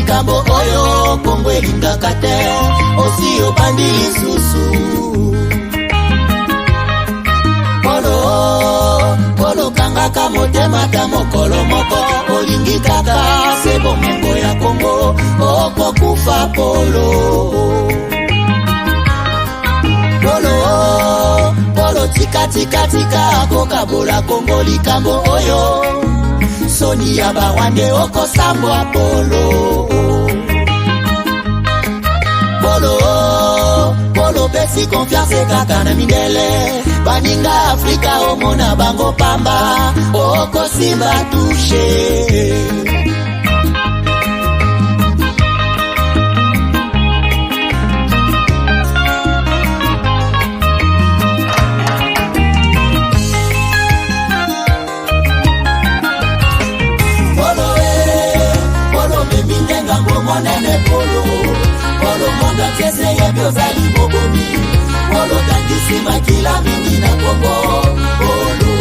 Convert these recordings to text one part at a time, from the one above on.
likambo oyo Kongo elingaka te osi obandi lisusu Polo kangaka motema ta mokolo moko olingi kaka se bomengo ya Kongo okokufa Polo tika kokabola Kongo likambo oyo soni ya bawande okosambwa Polo pesi confiance kaka na mindele baninga Afrika omona bango pamba okosimba touche Polo monda kese ya biozali bobomi Polo tangisi makila mingi na Kongo Polo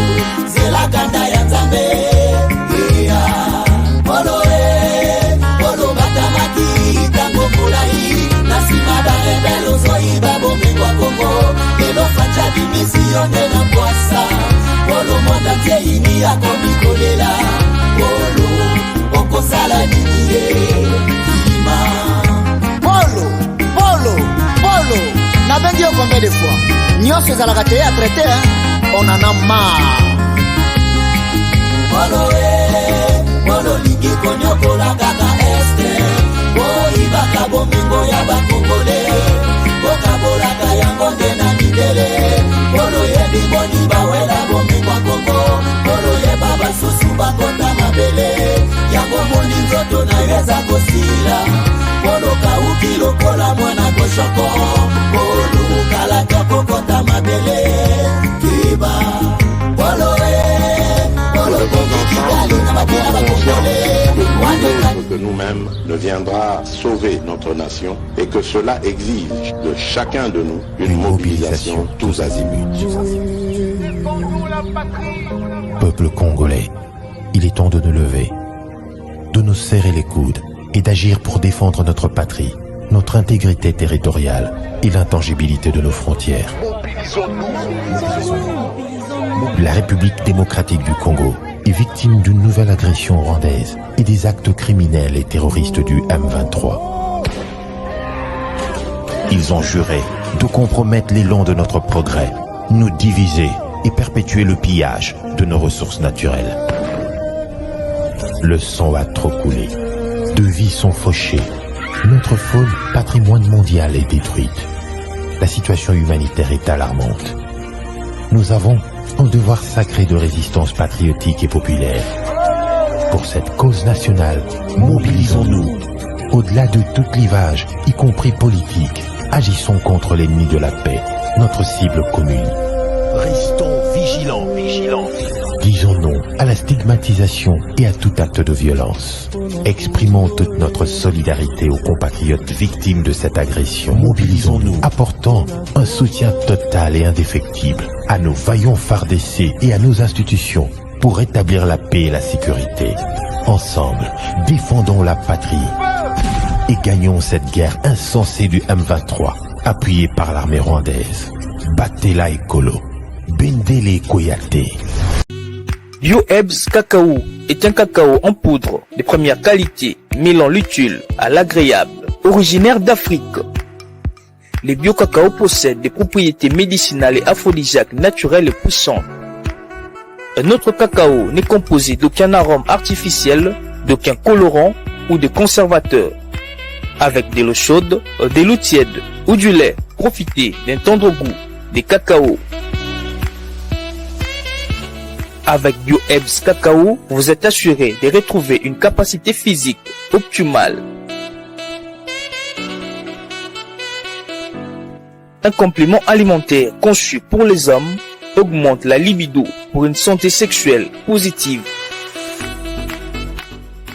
zela kanda ya nzambe Polo batamaki tango mulai Nasima da rebelo zoi babo mingwa Kongo Elo facha dimisione na kwasa Polo monda keini ya komikolela Polo okosala niniye Polo, na bengi yo combien de fois Nyonso ezalaka te ya traité, on en a marre Polo lingi konyokola kaka este Boibaka bomingo ya bakongole Bokabolaka yango nde na midele Polo yebi boni bawela bomingo ya Kongo Polo yeba basusu bakota mabele Yango moni nzoto na yeza kosila Polo kauki lokola mwana koshoko Polo kalaka kokota mabele Kiba Polo que nous-mêmes ne viendra sauver notre nation et que cela exige de chacun de nous une mobilisation tous azimuts. Peuple congolais, il est temps de nous lever, de nous serrer les coudes et d'agir pour défendre notre patrie, notre intégrité territoriale et l'intangibilité de nos frontières. La République démocratique du Congo est victime d'une nouvelle agression rwandaise et des actes criminels et terroristes du M23. Ils ont juré de compromettre l'élan de notre progrès, nous diviser et perpétuer le pillage de nos ressources naturelles. Le sang a trop coulé, de vies sont fauchées, notre faune patrimoine mondial est détruite. La situation humanitaire est alarmante. Nous avons un devoir sacré de résistance patriotique et populaire. Pour cette cause nationale, mobilisons-nous. Au-delà de tout clivage, y compris politique, agissons contre l'ennemi de la paix, notre cible commune. Restons vigilants. Disons non à la stigmatisation et à tout acte de violence. Exprimons toute notre solidarité aux compatriotes victimes de cette agression. Mobilisons-nous, apportant un soutien total et indéfectible à nos vaillants FARDC et à nos institutions pour rétablir la paix et la sécurité. Ensemble, défendons la patrie et gagnons cette guerre insensée du M23, appuyée par l'armée rwandaise. Battez-la écolo, Bendele Koyate. Bio-Ebs Cacao est un cacao en poudre de première qualité, mêlant l'utile à l'agréable, originaire d'Afrique. Les bio-cacao possèdent des propriétés médicinales et aphrodisiaques naturelles et puissantes. Un autre cacao n'est composé d'aucun arôme artificiel, d'aucun colorant ou de conservateur. Avec de l'eau chaude, de l'eau tiède ou du lait, profitez d'un tendre goût des cacao. Avec Bio-Ebs Cacao, vous êtes assuré de retrouver une capacité physique optimale. Un complément alimentaire conçu pour les hommes augmente la libido pour une santé sexuelle positive.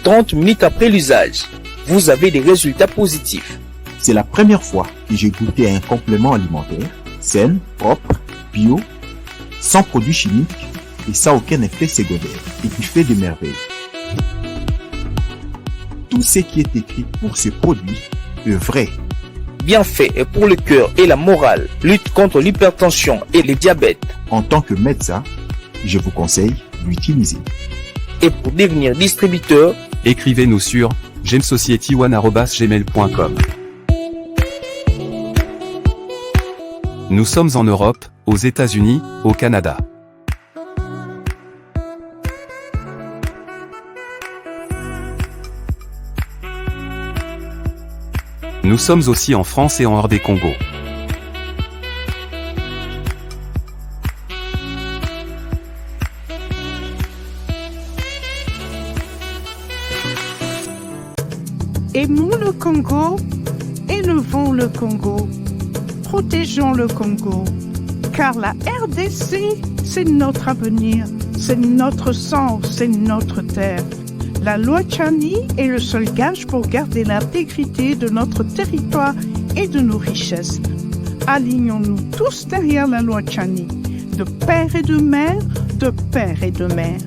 30 minutes après l'usage, vous avez des résultats positifs. C'est la première fois que j'ai goûté à un complément alimentaire sain, propre, bio, sans produits chimiques et sans aucun effet secondaire et qui fait des merveilles. tout ce qui est écrit pour ce produit est vrai. Bienfait est pour le cœur et la morale. Lutte contre l'hypertension et le diabète. En tant que médecin, je vous conseille d'utiliser. Et pour devenir distributeur, écrivez-nous sur gemsociety1@gmail.com. Nous sommes en Europe, aux États-Unis, au Canada. Nous sommes aussi en France et en hors des Congo. Aimons le Congo, élevons le Congo, protégeons le Congo, car la RDC, c'est notre avenir, c'est notre sang, c'est notre terre. La loi Tchani est le seul gage pour garder l'intégrité de notre territoire et de nos richesses. Alignons-nous tous derrière la loi Tchani, de père et de mère, de père et de mère.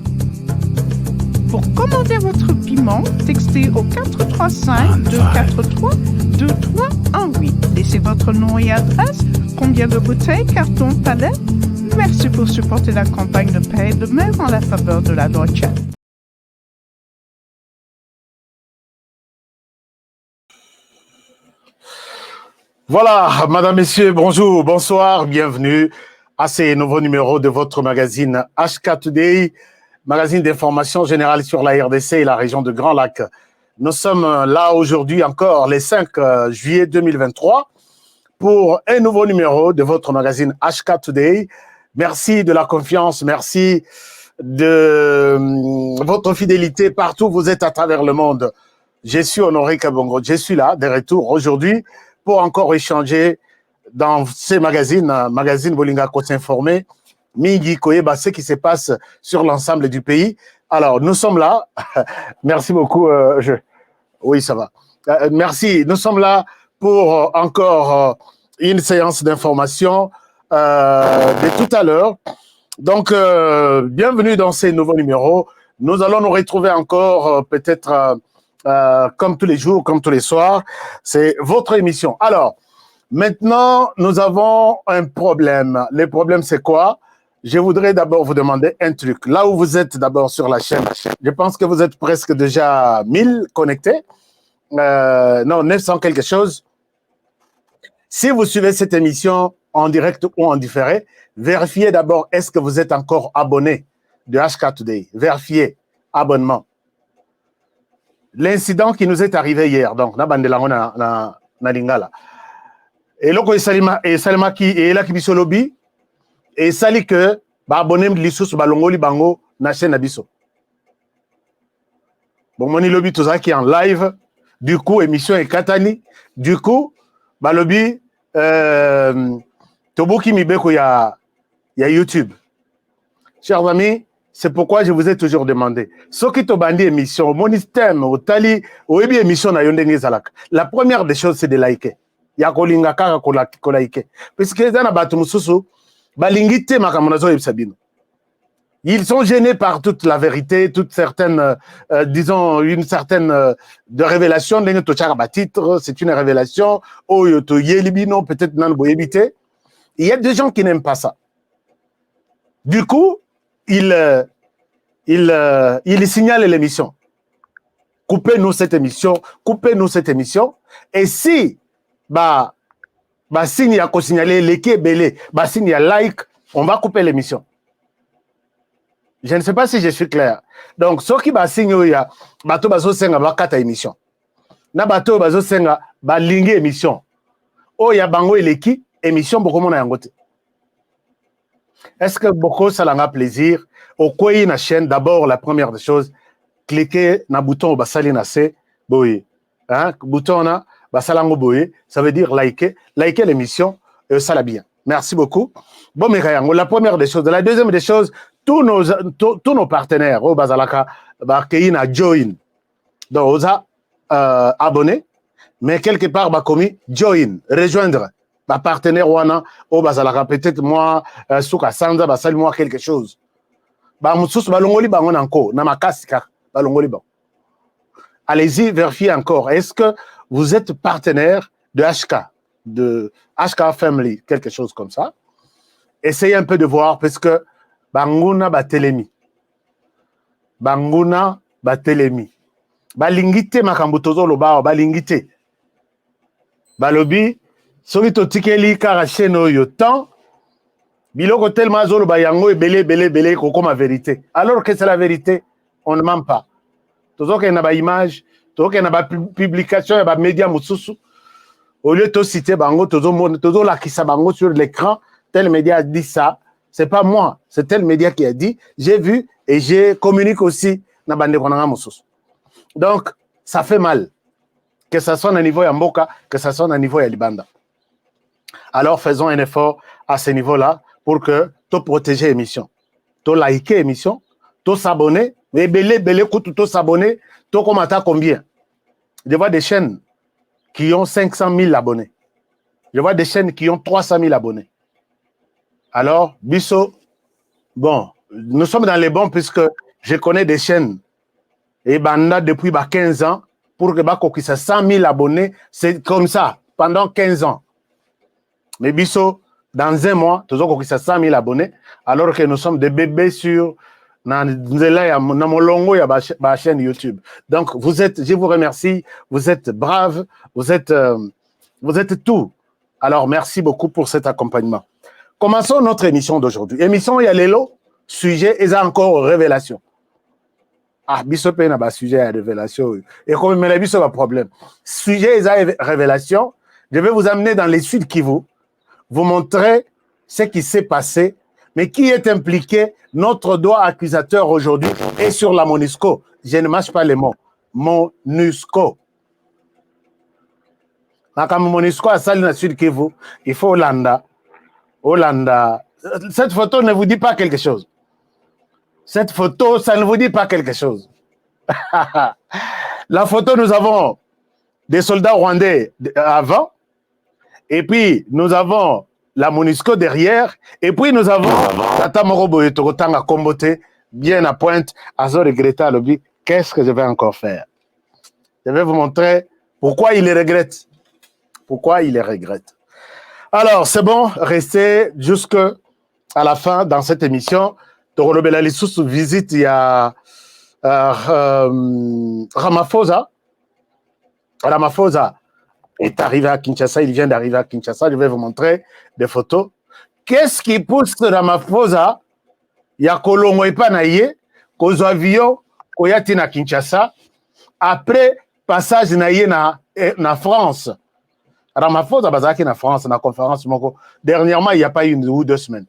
Pour commander votre piment, textez au 435 243 2318. Laissez votre nom et adresse, combien de bouteilles, cartons, palettes. Merci pour supporter la campagne de père et de mère en la faveur de la loi Tchani. Voilà, madame, messieurs, bonjour, bonsoir, bienvenue à ce nouveau numéro de votre magazine HK Today, magazine d'information générale sur la RDC et la région de Grand Lac. Nous sommes là aujourd'hui encore, le 5 juillet 2023, pour un nouveau numéro de votre magazine HK Today. Merci de la confiance, merci de votre fidélité partout où vous êtes à travers le monde. Je suis Honoré Kabongo, je suis là, de retour aujourd'hui, pour encore échanger dans ces magazines Bolinga Côte s'informer, Mingi Koyeba, ce qui se passe sur l'ensemble du pays. Alors, nous sommes là. Merci beaucoup. Oui, ça va. Merci. Nous sommes là pour encore une séance d'information de tout à l'heure. Donc, bienvenue dans ces nouveaux numéros. Nous allons nous retrouver encore peut-être comme tous les jours, comme tous les soirs. C'est votre émission. Alors, maintenant, nous avons un problème. Le problème, c'est quoi? Je voudrais d'abord vous demander un truc. Là où vous êtes d'abord sur la chaîne, je pense que vous êtes presque déjà 1000 connectés. Non, 900 quelque chose. Si vous suivez cette émission en direct ou en différé, vérifiez d'abord est-ce que vous êtes encore abonné de HK Today. Vérifiez abonnement. L'incident qui nous est arrivé hier, donc, na lingala. Et loko salima ki et la kibiso lobby et sali que ba abonné lissus balongoli bango na chaîne abiso. Bon moni lobby tout ça qui est en live, du coup émission est katani, du coup ba lobby toboki mibeko ya YouTube. Chers amis, c'est pourquoi je vous ai toujours demandé. Ce qui te bandi émission, mon système, au tali, au ebi émission na yondenge zalak. La première des choses, c'est de liker. Ya kolinga kaka ko liker. Parce que dans la batu mususu, balingite makamonazo ebsabino. Ils sont gênés par toute la vérité, toute certaine, disons, une certaine de révélation. Titre, c'est une révélation. Oh, yoto yelibino, peut-être nan boyebite. Il y a des gens qui n'aiment pas ça. Du coup, il signale l'émission. Coupez-nous cette émission. Coupez-nous cette émission. Et si, signe à co-signaler, l'équipe belé, signe à like, on va couper l'émission. Je ne sais pas si je suis clair. Donc, ce qui va signer, ya, bato bazo senga ba kata émission. Na bato bazo senga ba lingi émission. Oh, ya bango eleki, émission beaucoup mon yangote. Est-ce que beaucoup ça l'a plaisir? Au quoi na chaîne, d'abord, la première des choses, cliquez na bouton basali na se, boye. Hein, bouton na basalango boye, ça veut dire liker l'émission, ça l'a bien. Merci beaucoup. Bon, mais la première des choses. La deuxième des choses, tous nos partenaires, au Bazalaka, Keina join. Donc, on a abonné, mais quelque part, commis join, rejoindre. Ma partenaire wana au Bazalaka, peut-être moi, Souka Sanza, basali moi quelque chose. Moussous balongoli bangon anko, namakasika balongoli bangon. allez-y, vérifiez encore. Est-ce que vous êtes partenaire de HK Family, quelque chose comme ça? Essayez un peu de voir, parce que Banguna Batelemi. Banguna Batelemi. Balingite makambutozo loba, balingite. Balobi, soki totikeli kara chaîne oyo temps, biloko tellement zolo bayango et belé koko ma vérité. Alors que c'est la vérité, on ne ment pas. Tozo ke na ba image, tozo ke na ba publication ya ba média mususu. Au lieu de citer bango, tozo la kisa bango sur l'écran, tel média a dit ça. C'est pas moi, c'est tel média qui a dit. J'ai vu et je communique aussi na bande konanga mususu. Donc, ça fait mal. Que ça soit à niveau Yamboka, que ça soit à niveau Yalibanda. Alors, faisons un effort à ce niveau-là pour que tu protéger l'émission. Tu liker l'émission, tu s'abonner, mais belé, tu s'abonner, tu commenter combien. Je vois des chaînes qui ont 500 000 abonnés. Je vois des chaînes qui ont 300 000 abonnés. Alors, Bisso, bon, nous sommes dans les bons puisque je connais des chaînes et Banda depuis 15 ans pour que Bako qui 100 000 abonnés, c'est comme ça, pendant 15 ans. Mais Bisso, dans un mois, tu as 100 000 abonnés, alors que nous sommes des bébés sur ma chaîne YouTube. Donc, je vous remercie, vous êtes braves, vous êtes tout. Alors, merci beaucoup pour cet accompagnement. Commençons notre émission d'aujourd'hui. Émission, il y a l'élo, sujet, et ça encore révélation. Ah, Bisso pe na ba sujet à révélation. Et comme il Bisso a problème. Sujet et révélation, je vais vous amener dans les Sud Kivu, vous montrer ce qui s'est passé, mais qui est impliqué. Notre doigt accusateur aujourd'hui est sur la MONUSCO. Je ne mâche pas les mots. MONUSCO. Quand MONUSCO a sali na Sud Kivu, il faut Hollanda. Cette photo ne vous dit pas quelque chose. Cette photo, ça ne vous dit pas quelque chose. La photo, nous avons des soldats rwandais avant, et puis nous avons la MONUSCO derrière, et puis nous avons Tata Morobo et Tokotanga Kombote, bien à pointe, à zo regretter à l'objet. Qu'est-ce que je vais encore faire? Je vais vous montrer pourquoi il les regrette. Pourquoi il les regrette. Alors, c'est bon, restez jusqu'à la fin dans cette émission. Torolobela Lissous visite, il y a Ramaphosa. Ramaphosa est arrivé à Kinshasa, il vient d'arriver à Kinshasa. Je vais vous montrer des photos. Qu'est-ce qui pousse Ramaphosa? Il y a Kolongo et Panaye, qu'aux avions, Koyati na Kinshasa, après passage na France. Ramaphosa bazaki na France, na conférence moko. Dernièrement, il n'y a pas eu 1 ou 2 semaines.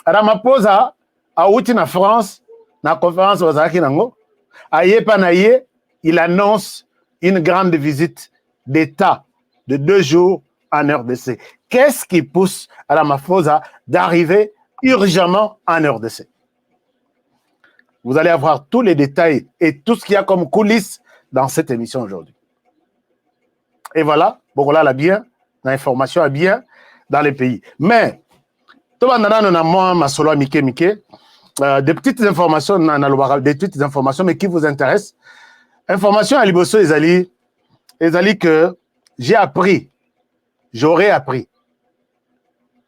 Ramaphosa a outi na France, na conférence bazaki nango. Aye Panaye, il annonce une grande visite d'État de 2 jours en RDC. Qu'est-ce qui pousse Ramaphosa d'arriver urgemment en RDC? Vous allez avoir tous les détails et tout ce qu'il y a comme coulisses dans cette émission aujourd'hui. Et voilà, Bogola l'a bien, l'information est bien dans les pays. Mais, des petites informations, mais qui vous intéressent. Information à Liboso, Ezali que j'ai appris, j'aurais appris.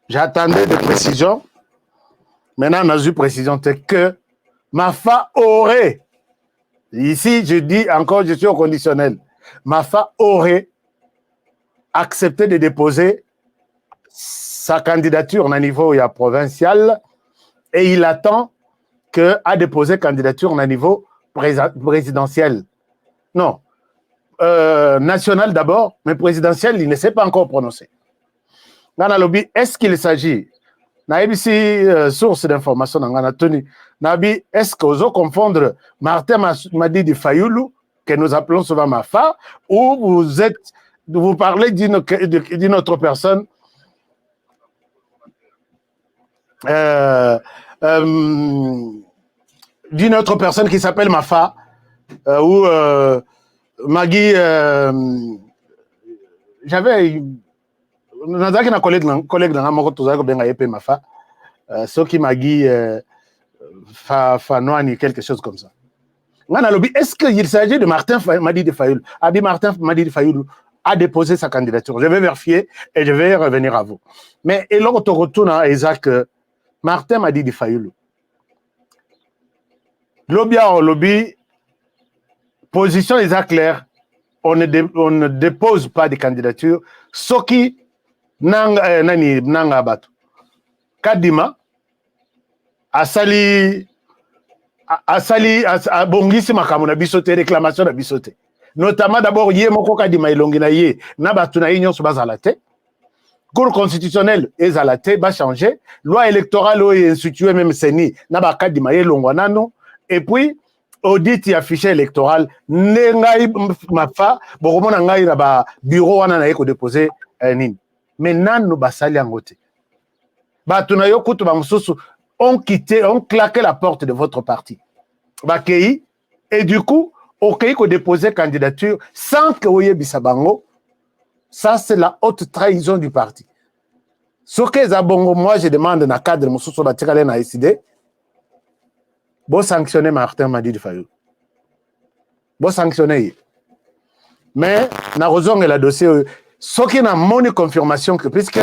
J'attendais des précisions. Maintenant, on a eu précision, c'est que Mafa aurait, ici je dis encore, je suis au conditionnel, Mafa aurait accepté de déposer sa candidature au niveau provincial et il attend à déposer candidature au niveau présidentiel. Non, national d'abord, mais présidentiel, il ne s'est pas encore prononcé. Dans le lobby, est-ce qu'il s'agit source d'information dans la tenue. Nabi, est-ce que vous confondre Martin Madi de Fayoulou, que nous appelons souvent Mafa, ou vous parlez d'une autre personne d'une autre personne qui s'appelle Mafa, ou Magui, j'avais un collègue dans la mort, Mafa, ce qui Magui Fanoani, quelque chose comme ça. Est-ce qu'il s'agit de Martin Madidi Fayoulou? Martin Madidi Fayoulou a déposé sa candidature. Je vais vérifier et je vais revenir à vous. Mais et là, on retourne à Isaac Martin Madidi Fayoulou. Lobby, position est claire. On ne dépose pas de candidature. Soki nanga batu. Kadima asali bongisi makambo na bisote réclamation na bisote. Notamment d'abord yé moko kadima ilongi na yé na batu na nyonso bazalate. Cour constitutionnelle ezalate ba changer, loi électorale o instituée même seni na ba kadima yé longwa nano et puis audit ya fichier électoral ngai mafa bokomona ngai na ba bureau wana na yeko déposer nini. Mais nano basali angote. Batu na yo kutu ba mususu ont quitté, ont claqué la porte de votre parti. Bakei, et du coup, ok, qu'on déposait candidature sans que vous ayez bisabango. Ça, c'est la haute trahison du parti. Ce que Zabongo, moi, je demande dans le cadre de mon sous la tirale na décidé, bon sanctionner Martin Madidi Fayoulou. Bon sanctionner. Mais, na raison et la dossier, ce qui n'a pas confirmation que, puisque,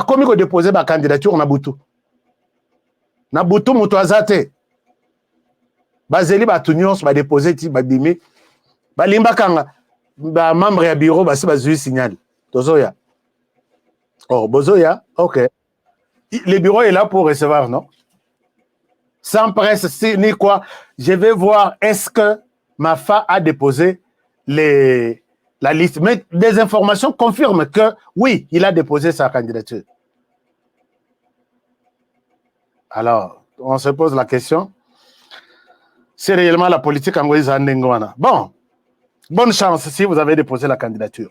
comme il a déposé ma candidature, on a boutou. Na butu mutu azate bazeli batu nyonso ba déposer ti babimi balimba kanga ba membre ya bureau basi bazui signal tozoya bozoya ok le bureau est là pour recevoir non sans presse ni quoi je vais voir est-ce que Mafa a déposé la liste mais des informations confirment que oui il a déposé sa candidature. Alors, on se pose la question, c'est réellement la politique en Guizandengwana. Bon, bonne chance si vous avez déposé la candidature.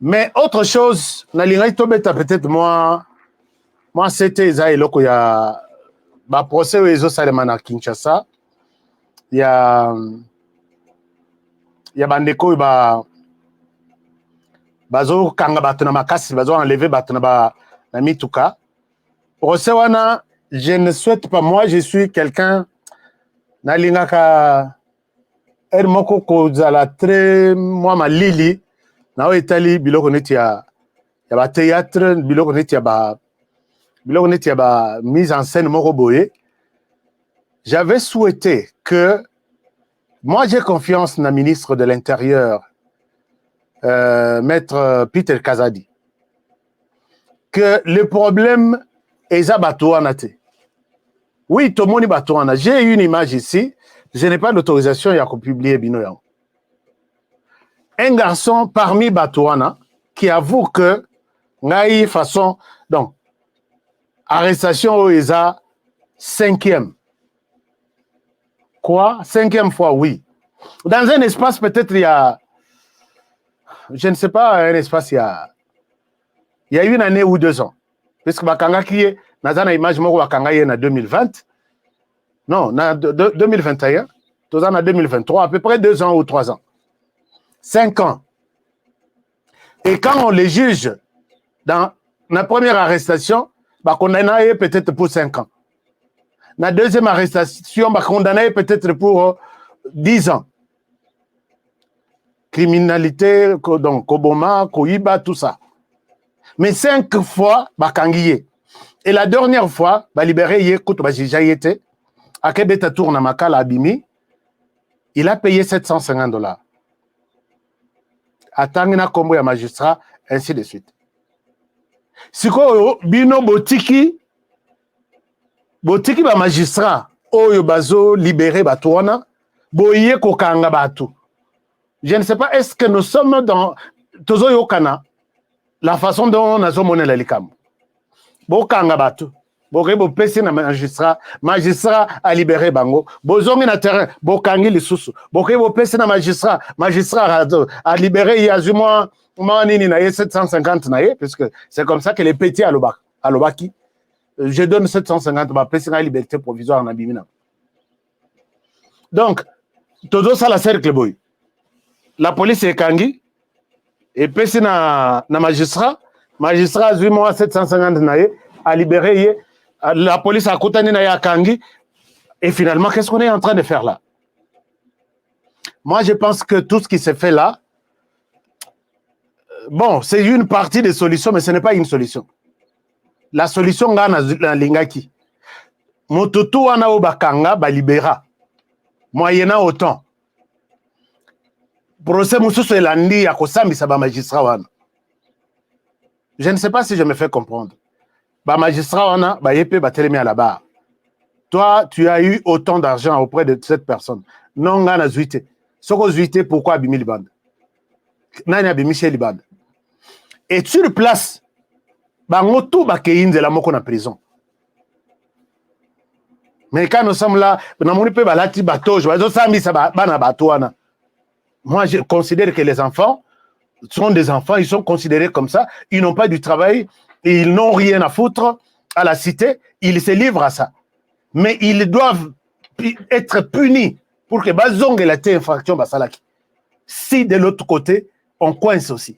Mais autre chose, peut-être moi c'était ça, il y a un procès où ils ont salemana à Kinshasa. Il y a bandeko bazo kanga batuna makasi bazo enlever batuna na mituka. Rosewana, je ne souhaite pas, moi je suis quelqu'un, Nalingaka, Ermoko Kozala, très, moi ma lili, Nao Italie, Biloko Netia, Yaba théâtre, Biloko Netia, mise en scène Moroboye. J'avais souhaité que, moi j'ai confiance dans le ministre de l'Intérieur, Maître Peter Kazadi, que le problème Eza Batouana te. Oui, Tomoni Batouana. J'ai une image ici. Je n'ai pas d'autorisation à publier Binoyan. Un garçon parmi Batouana qui avoue que Ngaï façon. Donc, arrestation au Eza 5e. Quoi? 5e fois, oui. Dans un espace, peut-être il y a. Je ne sais pas, un espace, il y a une année ou 2 ans. Parce que Bakanga qui est dans une image moko Bakanga en 2020, non, en 2021, tous en 2023, à peu près 2 ans ou 3 ans, 5 ans. Et quand on les juge dans la première arrestation, bah condamné peut-être pour 5 ans. La deuxième arrestation, bah condamné peut-être pour 10 ans. Criminalité, donc Koboma, Koiba, tout ça. Mais 5 fois, Bakangiye. Et la dernière fois, libéré Yékout Bajijayete, à Kebeta tourne Makala Abimi, il a payé $750. À Tangina Kombo ya magistrat, ainsi de suite. Siko Bino Botiki ba magistrat, Oyo Bazo libéré Batouana, Boye Kokanga Batu. Je ne sais pas, est-ce que nous sommes dans Tozo Yokana? La façon dont on a monnaie la likam. Bokanga batu. Bokebo pesi na magistrat a libéré bango. Bozongi na terrain, bokangi li susu. Bokebo pesi na magistrat a libéré yazuma manini na 750 na ye, puisque c'est comme ça que les petits à l'obaki. Je donne 750 ba pesi na liberté provisoire na bimina. Donc, todo ça la cercle boy. La police est kangi. Et puis, c'est na magistrat a vu moi 750 naïe, a libéré, la police a contenu naïe à Kangi. Et finalement, qu'est-ce qu'on est en train de faire là? Moi, je pense que tout ce qui s'est fait là, bon, c'est une partie des solutions, mais ce n'est pas une solution. La solution, na lingaki. Motutu wana obakanga ba libéra. Moyennant autant. Procès mususu elandi ya kosambisa ba magistrat wana. Je ne sais pas si je me fais comprendre. Ba magistrat wana ba yepe ba telemi à la barre. Toi, tu as eu autant d'argent auprès de cette personne. Non nga na zuite. Soko zuite pourquoi abimi libanda? Nani abimi libanda? Et sur place, bango tout ba keinze la moko na prison. Mais quand nous sommes là, moi je considère que les enfants sont des enfants, ils sont considérés comme ça, ils n'ont pas du travail, et ils n'ont rien à foutre à la cité, ils se livrent à ça. Mais ils doivent être punis pour que bazong la infraction basalaki. Si de l'autre côté, on coince aussi.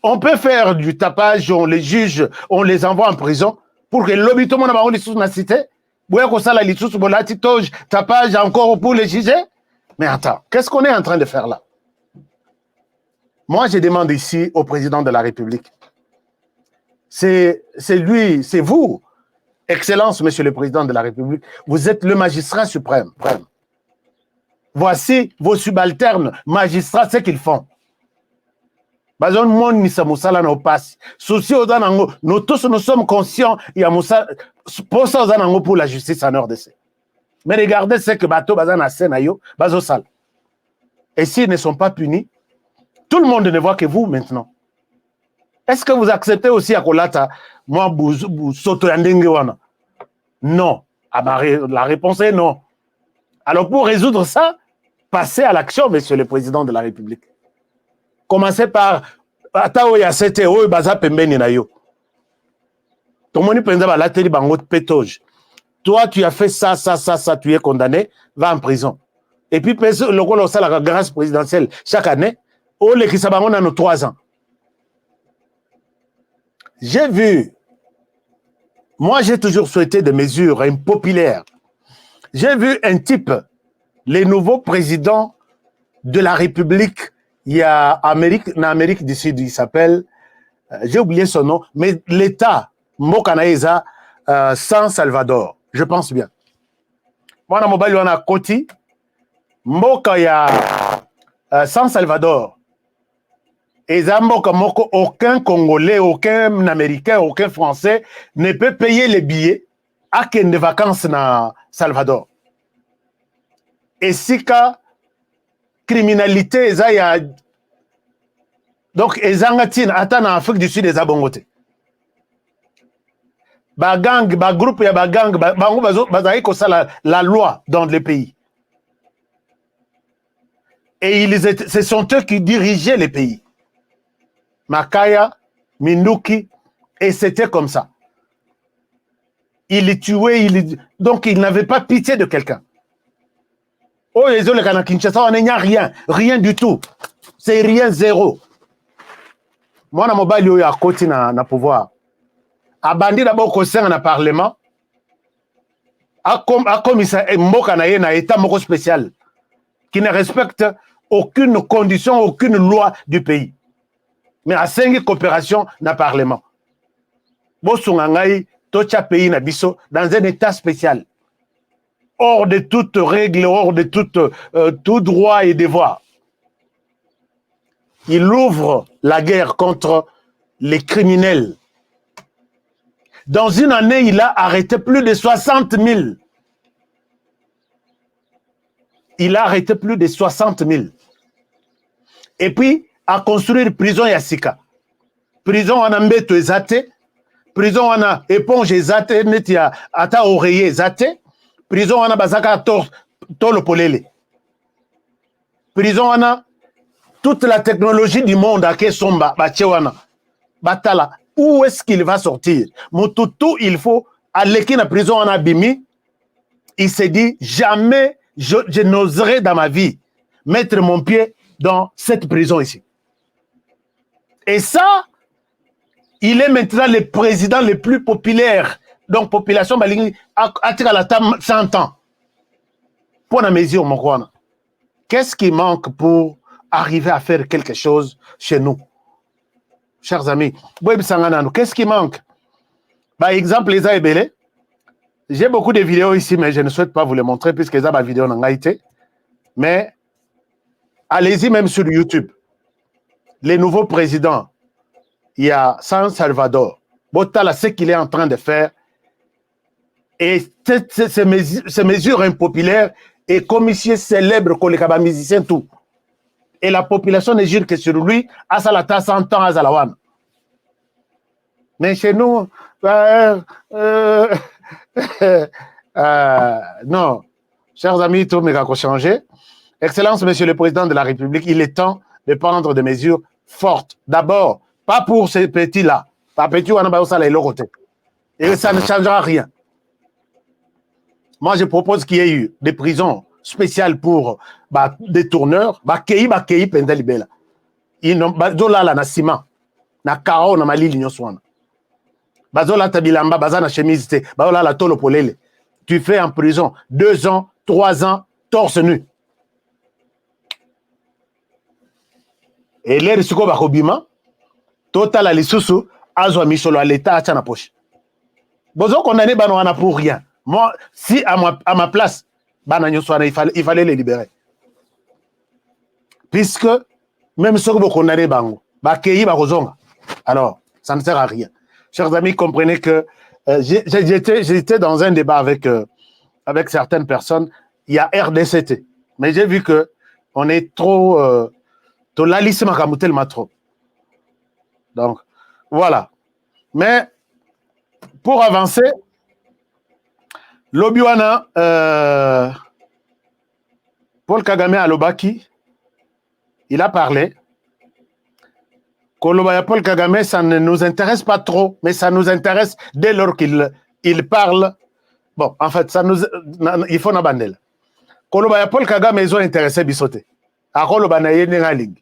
On peut faire du tapage, on les juge, on les envoie en prison, pour que l'obito mon abaro lissus na cité, boya ko sala lissus bolati toge, tapage encore pour les juger. Mais attends, qu'est-ce qu'on est en train de faire là? Moi, je demande ici au président de la République. C'est lui, c'est vous, Excellence, Monsieur le Président de la République. Vous êtes le magistrat suprême. Voici vos subalternes magistrats, ce qu'ils font. Bazon mon misa musala na opasi. Souci ozanango, nous tous nous sommes conscients il y a musa pour ça ozanango pour la justice en RDC. Mais regardez ce que bateau bazana senayo bazo sal. Et s'ils ne sont pas punis, tout le monde ne voit que vous maintenant. Est-ce que vous acceptez aussi à Kolata moi soto yandenge wana? Non. La réponse est non. Alors pour résoudre ça, passez à l'action, Monsieur le Président de la République. Commencez par Atao ya sete oyo baza pembeni na yo. Tomoni penza ba lateli bango pétoge. Toi tu as fait ça, tu es condamné, va en prison. Et puis le rôle au la grâce présidentielle chaque année, oh les qui sabango na nos 3 ans. J'ai vu, moi j'ai toujours souhaité des mesures impopulaires. J'ai vu un type, les nouveaux présidents de la République. Il y a en Amérique du Sud, il s'appelle, j'ai oublié son nom, mais l'État, Mokanaïza, San Salvador, je pense bien. Moi, dans mon mobile, on a Koti, Mokaya, San Salvador. Et Zamboka Moko, aucun Congolais, aucun Américain, aucun Français ne peut payer les billets à qu'une de vacances na Salvador. Et si ka criminalité eza ya donc ezangatine ata na Afrique du Sud eza bongote ba gang ba groupe ya ba gang bango bazali ko sala la loi dans les pays et ce sont eux qui dirigeaient les pays. Makaya, Minduki, et c'était comme ça. Il les tuait, donc il n'avait pas pitié de quelqu'un. Oh, les autres, les Kinshasa, on n'y a rien du tout. C'est rien, zéro. Moi, je suis allé à côté na pouvoir. Abandi d'abord au sein du Parlement. A commissaire Mboka na état moko spécial qui ne respecte aucune condition, aucune loi du pays. Mais à 5 coopérations dans le Parlement. Bosungangai, tocha pays na biso dans un état spécial. Hors de toute règle, hors de tout droit et devoir. Il ouvre la guerre contre les criminels. Dans une année, il a arrêté plus de 60 000. Il a arrêté plus de 60 000. Et puis, à construire prison Yassika. Prison en ambeto ezate. Prison en éponge ezate. Netia ata oreiller ezate. Prison en bazaka tolo polele. Prison en toute la technologie du monde à Kesomba, Bachewana, Batala. Où est-ce qu'il va sortir? Motutu, il faut aller à la prison en Abimi. Il s'est dit, jamais je n'oserai dans ma vie mettre mon pied dans cette prison ici. Et ça, il est maintenant le président le plus populaire. Donc, population, a la table 100 ans. Pour la mesure, mon roi. Qu'est-ce qui manque pour arriver à faire quelque chose chez nous? Chers amis, qu'est-ce qui manque? Par exemple, les Aébélés, j'ai beaucoup de vidéos ici, mais je ne souhaite pas vous les montrer puisque les ma vidéo n'ont pas été. Mais allez-y même sur YouTube. Les nouveaux présidents, il y a San Salvador. Botala, ce qu'il est en train de faire. Et ces mesures impopulaires, et comme ici célèbre Kolekaba musicien, tout. Et la population ne jure que sur lui, à Salata 100 ans à Zalawan. Mais chez nous, non. Chers amis, tout n'a qu'à changer. Excellence, Monsieur le Président de la République, il est temps de prendre des mesures fortes. D'abord, pas pour ces petits-là. Pas petits, on a ça les côté. Et ça ne changera rien. Moi, je propose qu'il y ait eu des prisons spéciales pour des tourneurs. Kei Pendelibela. Ils n'ont pas de la ciment. Na kao na mali lignoswana. Bazola tabilamba, bazana chemise te. Bazola la tolo polele. Tu fais en prison 2 ans, 3 ans, torse nu. Et l'air suko bakobima, total alisusu, azwa misolo à l'état à na poche. Bozo condamné banana pour rien. Moi, si à ma place, il fallait les libérer. Puisque, même ceux qui ont condamné bango, alors, ça ne sert à rien. Chers amis, comprenez que j'étais dans un débat avec certaines personnes. Il y a RDCT. Mais j'ai vu que on est trop... trop. Donc, voilà. Mais, pour avancer, Lobiwana, Paul Kagame à Lobaki, il a parlé. Kolobaya Paul Kagame, ça ne nous intéresse pas trop, mais ça nous intéresse dès lors qu'il parle. Bon, en fait, il faut n'abandonner. Kolobaya Paul Kagame, ils ont intéressé Bissoté. À Kolobana Yeneraling.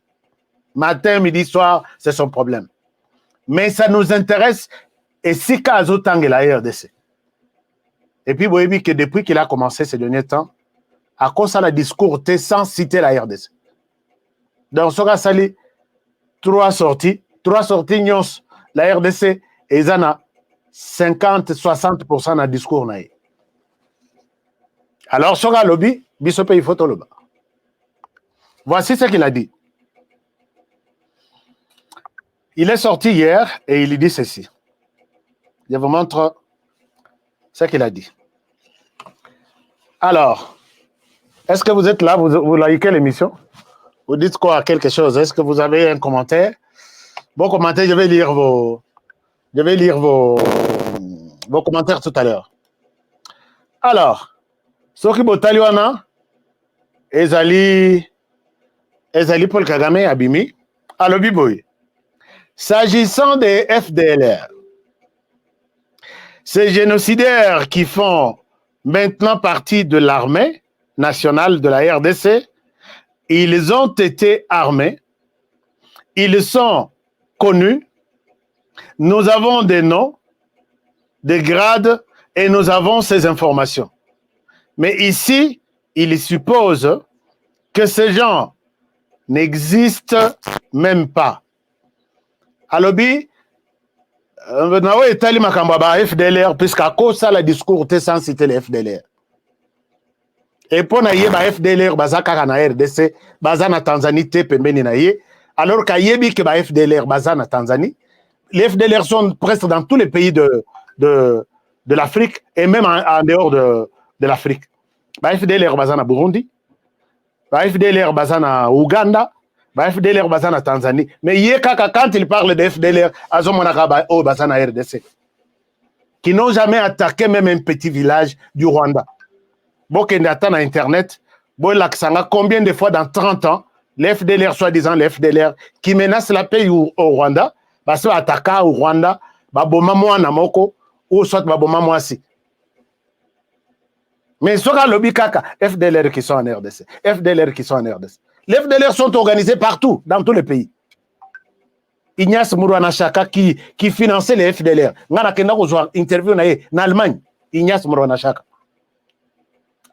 Matin, midi, soir, c'est son problème. Mais ça nous intéresse, et si Kazo Tang est la RDC. Et puis, vous voyez que depuis qu'il a commencé ces derniers temps, à cause de la discours, sans citer la RDC. Donc, ce qu'a sali, 3 sorties, nyos, la RDC, et ils ont 50-60% de discours. Alors, ce qu'a lobby, Bissope, il faut le bas. Voici ce qu'il a dit. Il est sorti hier et il dit ceci. Je vous montre ce qu'il a dit. Alors, est-ce que vous êtes là, vous likez l'émission? Vous dites quoi, quelque chose? Est-ce que vous avez un commentaire? Bon commentaire, je vais lire vos commentaires tout à l'heure. Alors, Soki Botaliwana, Ezali Paul Kagame Abimi, Alobiboy. S'agissant des FDLR, ces génocidaires qui font maintenant partie de l'armée nationale de la RDC, ils ont été armés, ils sont connus, nous avons des noms, des grades et nous avons ces informations. Mais ici, il suppose que ces gens n'existent même pas. Alobi, nawe etali makambo ba FDLR puisqu'à cause ça le discours était sans citer les FDLR. Et pour naie ba FDLR bazaka na RDC, bazana Tanzanie te pembeni naie, alors qu'à yebi que ba FDLR bazana Tanzanie, les FDLR sont presque dans tous les pays de l'Afrique et même en dehors de l'Afrique. Ba FDLR bazana Burundi, ba FDLR bazana Ouganda, ba FDLR bazana Tanzanie. Mais quand il parle de FDLR, azomonaka o bazana RDC, qui n'ont jamais attaqué même un petit village du Rwanda. Bokende attend à Internet, Laksanga, combien de fois dans 30 ans, les FDLR, soi-disant les FDLR, qui menacent la paix au Rwanda, parce qu'ils attaquent au Rwanda, baboma moi namoko, ou soit baboma moi si. Mais ce cas lobby kaka, FDLR qui sont en RDC, FDLR qui sont en RDC. Les FDLR sont organisés partout, dans tous les pays. Ignace Mourouana Chaka qui finançait les FDLR. Ngana kenda kozwa interview na ye, en Allemagne, Ignace Mourouana Chaka.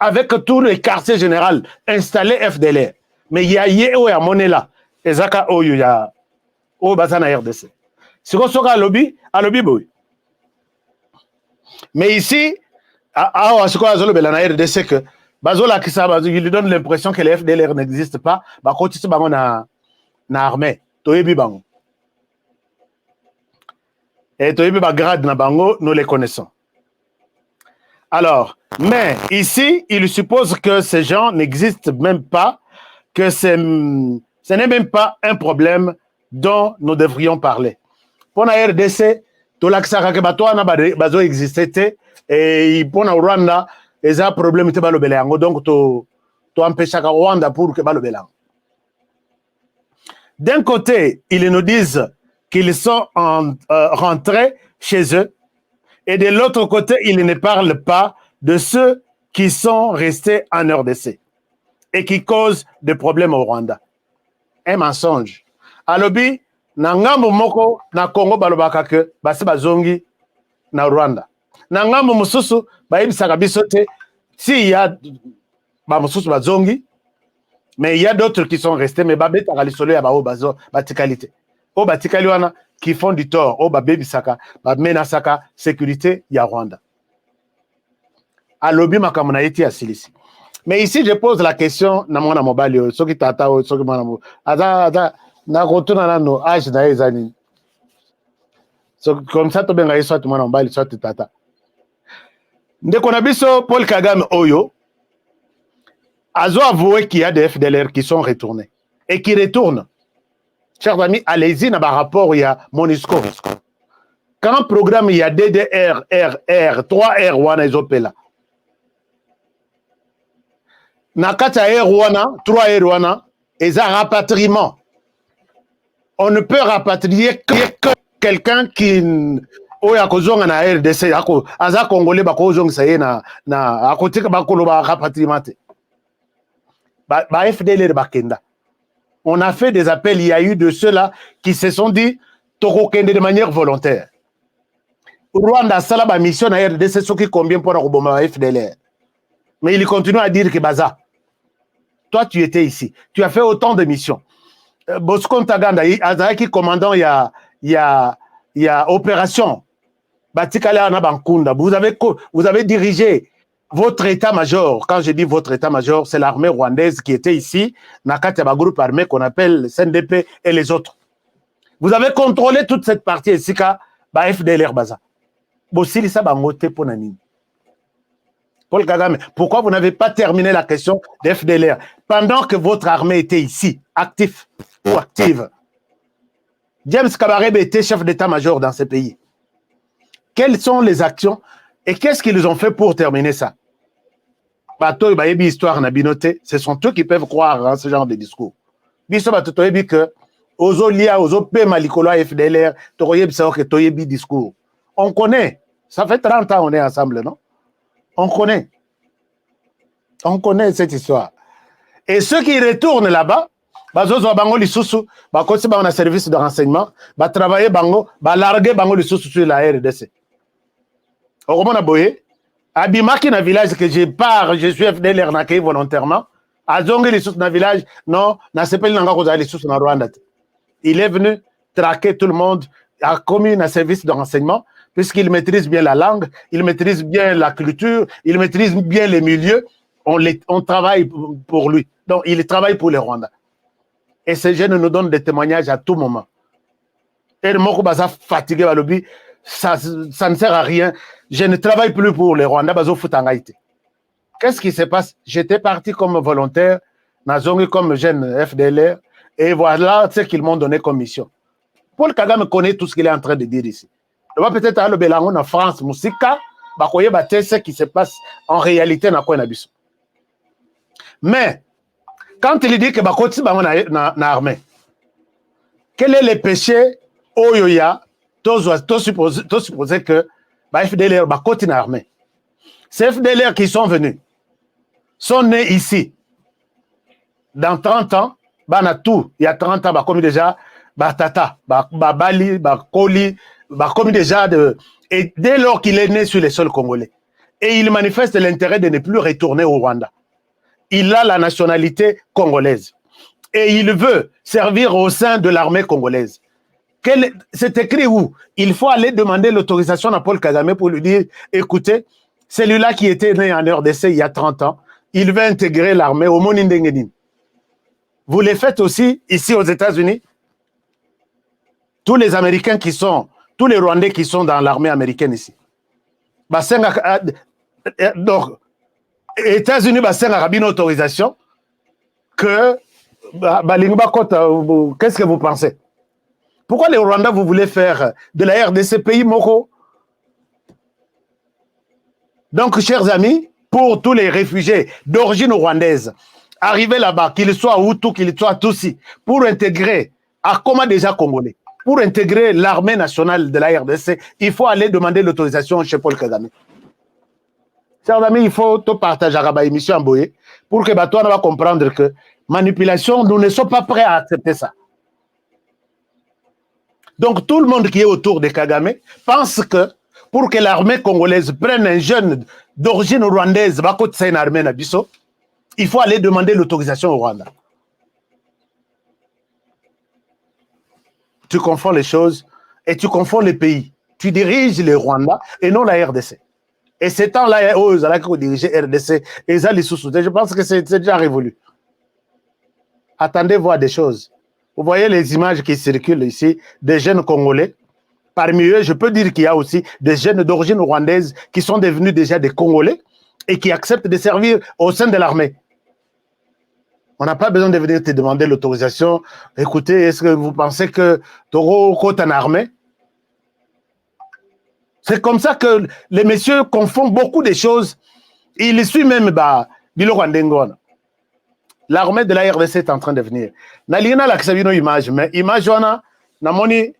Avec tous les quartiers généraux installés FDLR. mais il y a yé ou ya monela ezaka oyo ya o bazana RDC siko soka alobi boy mais ici à siko azolobela na RDC que bazola kisa il lui donne l'impression que les FDLR n'existe pas ba kotisi bango na armée toyebi bango et toyebi ba grade na bango nous les connaissons. Alors, mais ici, il suppose que ces gens n'existent même pas, que ce n'est même pas un problème dont nous devrions parler. Pour la RDC, tout l'accès que Batouana bazo existait et pour la Rwanda, il y a un problème de balobelango, donc tu empêches à Rwanda pour que balobelango. D'un côté, ils nous disent qu'ils sont rentrés chez eux, et de l'autre côté, ils ne parlent pas de ceux qui sont restés en RDC et qui causent des problèmes au Rwanda. Un mensonge. Alobi, na ngambo moko na Congo balobaka ke basi bazongi na Rwanda. Na ngambo mususu bayebisaka biso te si y a ba mususu bazongi, mais il y a d'autres qui sont restés mais babetaka lisolo ya bao bazo batikalité. O batikali wana qui font du tort, au babebisaka, bamenasaka sécurité ya Rwanda. Alobi makamuna eti asilisi. Mais ici je pose la question na mwana mobali soki tata soki mwana mo. Ada na rotuna nano âge na ezani. So comme ça to benga yeso tu mwana mobali soit tata. Ndeko na biso Paul Kagame oyo azo avoué qu'il y a des FDLR qui sont retournés et qui retournent. Chers amis, allez-y dans le rapport, il y a MONUSCO. Quand programme il y a DDR, RR, 3R, wana izopela. Nakata R wana, 3R wana, et un rapatriement. On ne peut rapatrier que quelqu'un qui oya kozonga na RDC ako aza congolais ba kozonga saye na akotika ba koloba rapatriement. Ba FDLR bakenda. On a fait des appels, il y a eu de ceux-là qui se sont dit Torokende de manière volontaire. Rwanda Salaba mission à RDC, ce qui combien pour la FDLR. Mais il continue à dire que Baza, toi tu étais ici, tu as fait autant de missions. Bosco Ntaganda, Azaki commandant, il y a opération. Batikala Anabankunda, vous avez dirigé votre état-major, quand je dis votre état-major, c'est l'armée rwandaise qui était ici, Nakataba groupe armé qu'on appelle CNDP et les autres. Vous avez contrôlé toute cette partie ici, FDLR Baza. Bosilisa Bangote Ponanini. Paul Kagame, pourquoi vous n'avez pas terminé la question des FDLR pendant que votre armée était ici, actif ou active? James Kabarebe était chef d'état-major dans ce pays. Quelles sont les actions et qu'est-ce qu'ils ont fait pour terminer ça? Bato bayebi histoire na binoté, ce sont eux qui peuvent croire en ce genre de discours. Biso bato toyebi que ozo lia ozo pe malikolo FDLR, toyebi ça que toyebi discours. On connaît, ça fait 30 ans on est ensemble, non? On connaît cette histoire. Et ceux qui retournent là-bas, bazozo bango lisusu, bakosi ba na service de renseignement, ba travailler bango, ba larguer bango lisusu sur la RDC. Okomona boye Abimaki na village que je pars, je suis FDLR nakai volontairement. Azongi les sous na village, non, na sepeli nanga koza les sous na Rwanda. Il est venu traquer tout le monde, a commis un service de renseignement, puisqu'il maîtrise bien la langue, il maîtrise bien la culture, il maîtrise bien les milieux. On travaille pour lui. Donc, il travaille pour les Rwandais. Et ces jeunes nous donnent des témoignages à tout moment. Et le moko baza fatigué à l'objet. Ça ne sert à rien. Je ne travaille plus pour les Rwandais. Qu'est-ce qui se passe? J'étais parti comme volontaire, Nazongi comme jeune FDLR, et voilà ce qu'ils m'ont donné comme mission. Paul Kagame connaît tout ce qu'il est en train de dire ici. Il va peut-être aller au Bélangon en France, Moussika, ce qui se passe en réalité dans quoi nabiso. Mais quand il dit que Bakoti na armée, quel est le péché Oyoya? Tu supposé que FDLR Bakoti na armée. Ces FDLR qui sont venus sont nés ici. Dans 30 ans, il y a 30 ans, comme déjà Batata, Bali, Bakoli, comme déjà et dès lors qu'il est né sur les sols congolais. Et il manifeste l'intérêt de ne plus retourner au Rwanda. Il a la nationalité congolaise. et il veut servir au sein de l'armée congolaise. C'est écrit où? Il faut aller demander l'autorisation à Paul Kagame pour lui dire, écoutez, celui-là qui était né en RDC il y a 30 ans, il veut intégrer l'armée au Monindengenin. Vous les faites aussi ici aux États-Unis? Tous les Américains qui sont, tous les Rwandais qui sont dans l'armée américaine ici. Donc, États-Unis, a une autorisation que, qu'est-ce que vous pensez? Pourquoi les Rwandais, vous voulez faire de la RDC pays Moko? Donc, chers amis, pour tous les réfugiés d'origine rwandaise, arriver là-bas, qu'ils soient Hutu, qu'ils soient Tutsi, pour intégrer, à comment déjà Congolais, pour intégrer l'armée nationale de la RDC, il faut aller demander l'autorisation chez Paul Kagame. Chers amis, il faut tout partager à la émission en Boye pour que toi va comprendre que manipulation, nous ne sommes pas prêts à accepter ça. Donc tout le monde qui est autour de Kagame pense que pour que l'armée congolaise prenne un jeune d'origine rwandaise, il faut aller demander l'autorisation au Rwanda. Tu confonds les choses et tu confonds les pays. Tu diriges le Rwanda et non la RDC. Et c'est temps-là, ils ont dirigé RDC et ils ont sous. Je pense que c'est déjà révolu. Attendez voir des choses. Vous voyez les images qui circulent ici, des jeunes Congolais. Parmi eux, je peux dire qu'il y a aussi des jeunes d'origine rwandaise qui sont devenus déjà des Congolais et qui acceptent de servir au sein de l'armée. On n'a pas besoin de venir te demander l'autorisation. Écoutez, est-ce que vous pensez que Toro côte en armée? C'est comme ça que les messieurs confondent beaucoup de choses. Il suit même Bilo Rwandengon. L'armée de la RDC est en train de venir. Nalina la ksabino image, mais image wana namoni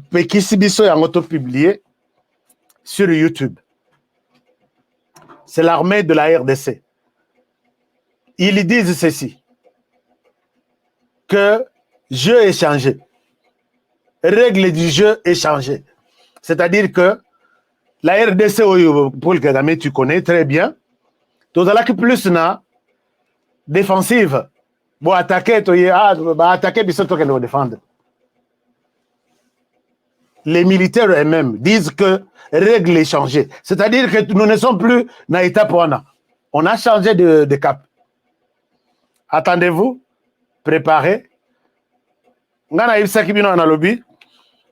pekisi biso yango publié sur YouTube. C'est l'armée de la RDC. Ils disent ceci, que jeu est changé. Règle du jeu est changée. C'est-à-dire que la RDC, Paul Kagame, tu connais très bien. Tout à l'heure, plus na défensive. Bon, attaquer, attaquer, puis surtout qu'elle va défendre. Les militaires eux-mêmes disent que règle est changée. C'est-à-dire que nous ne sommes plus dans l'étape on a changé de cap. Attendez-vous, préparez.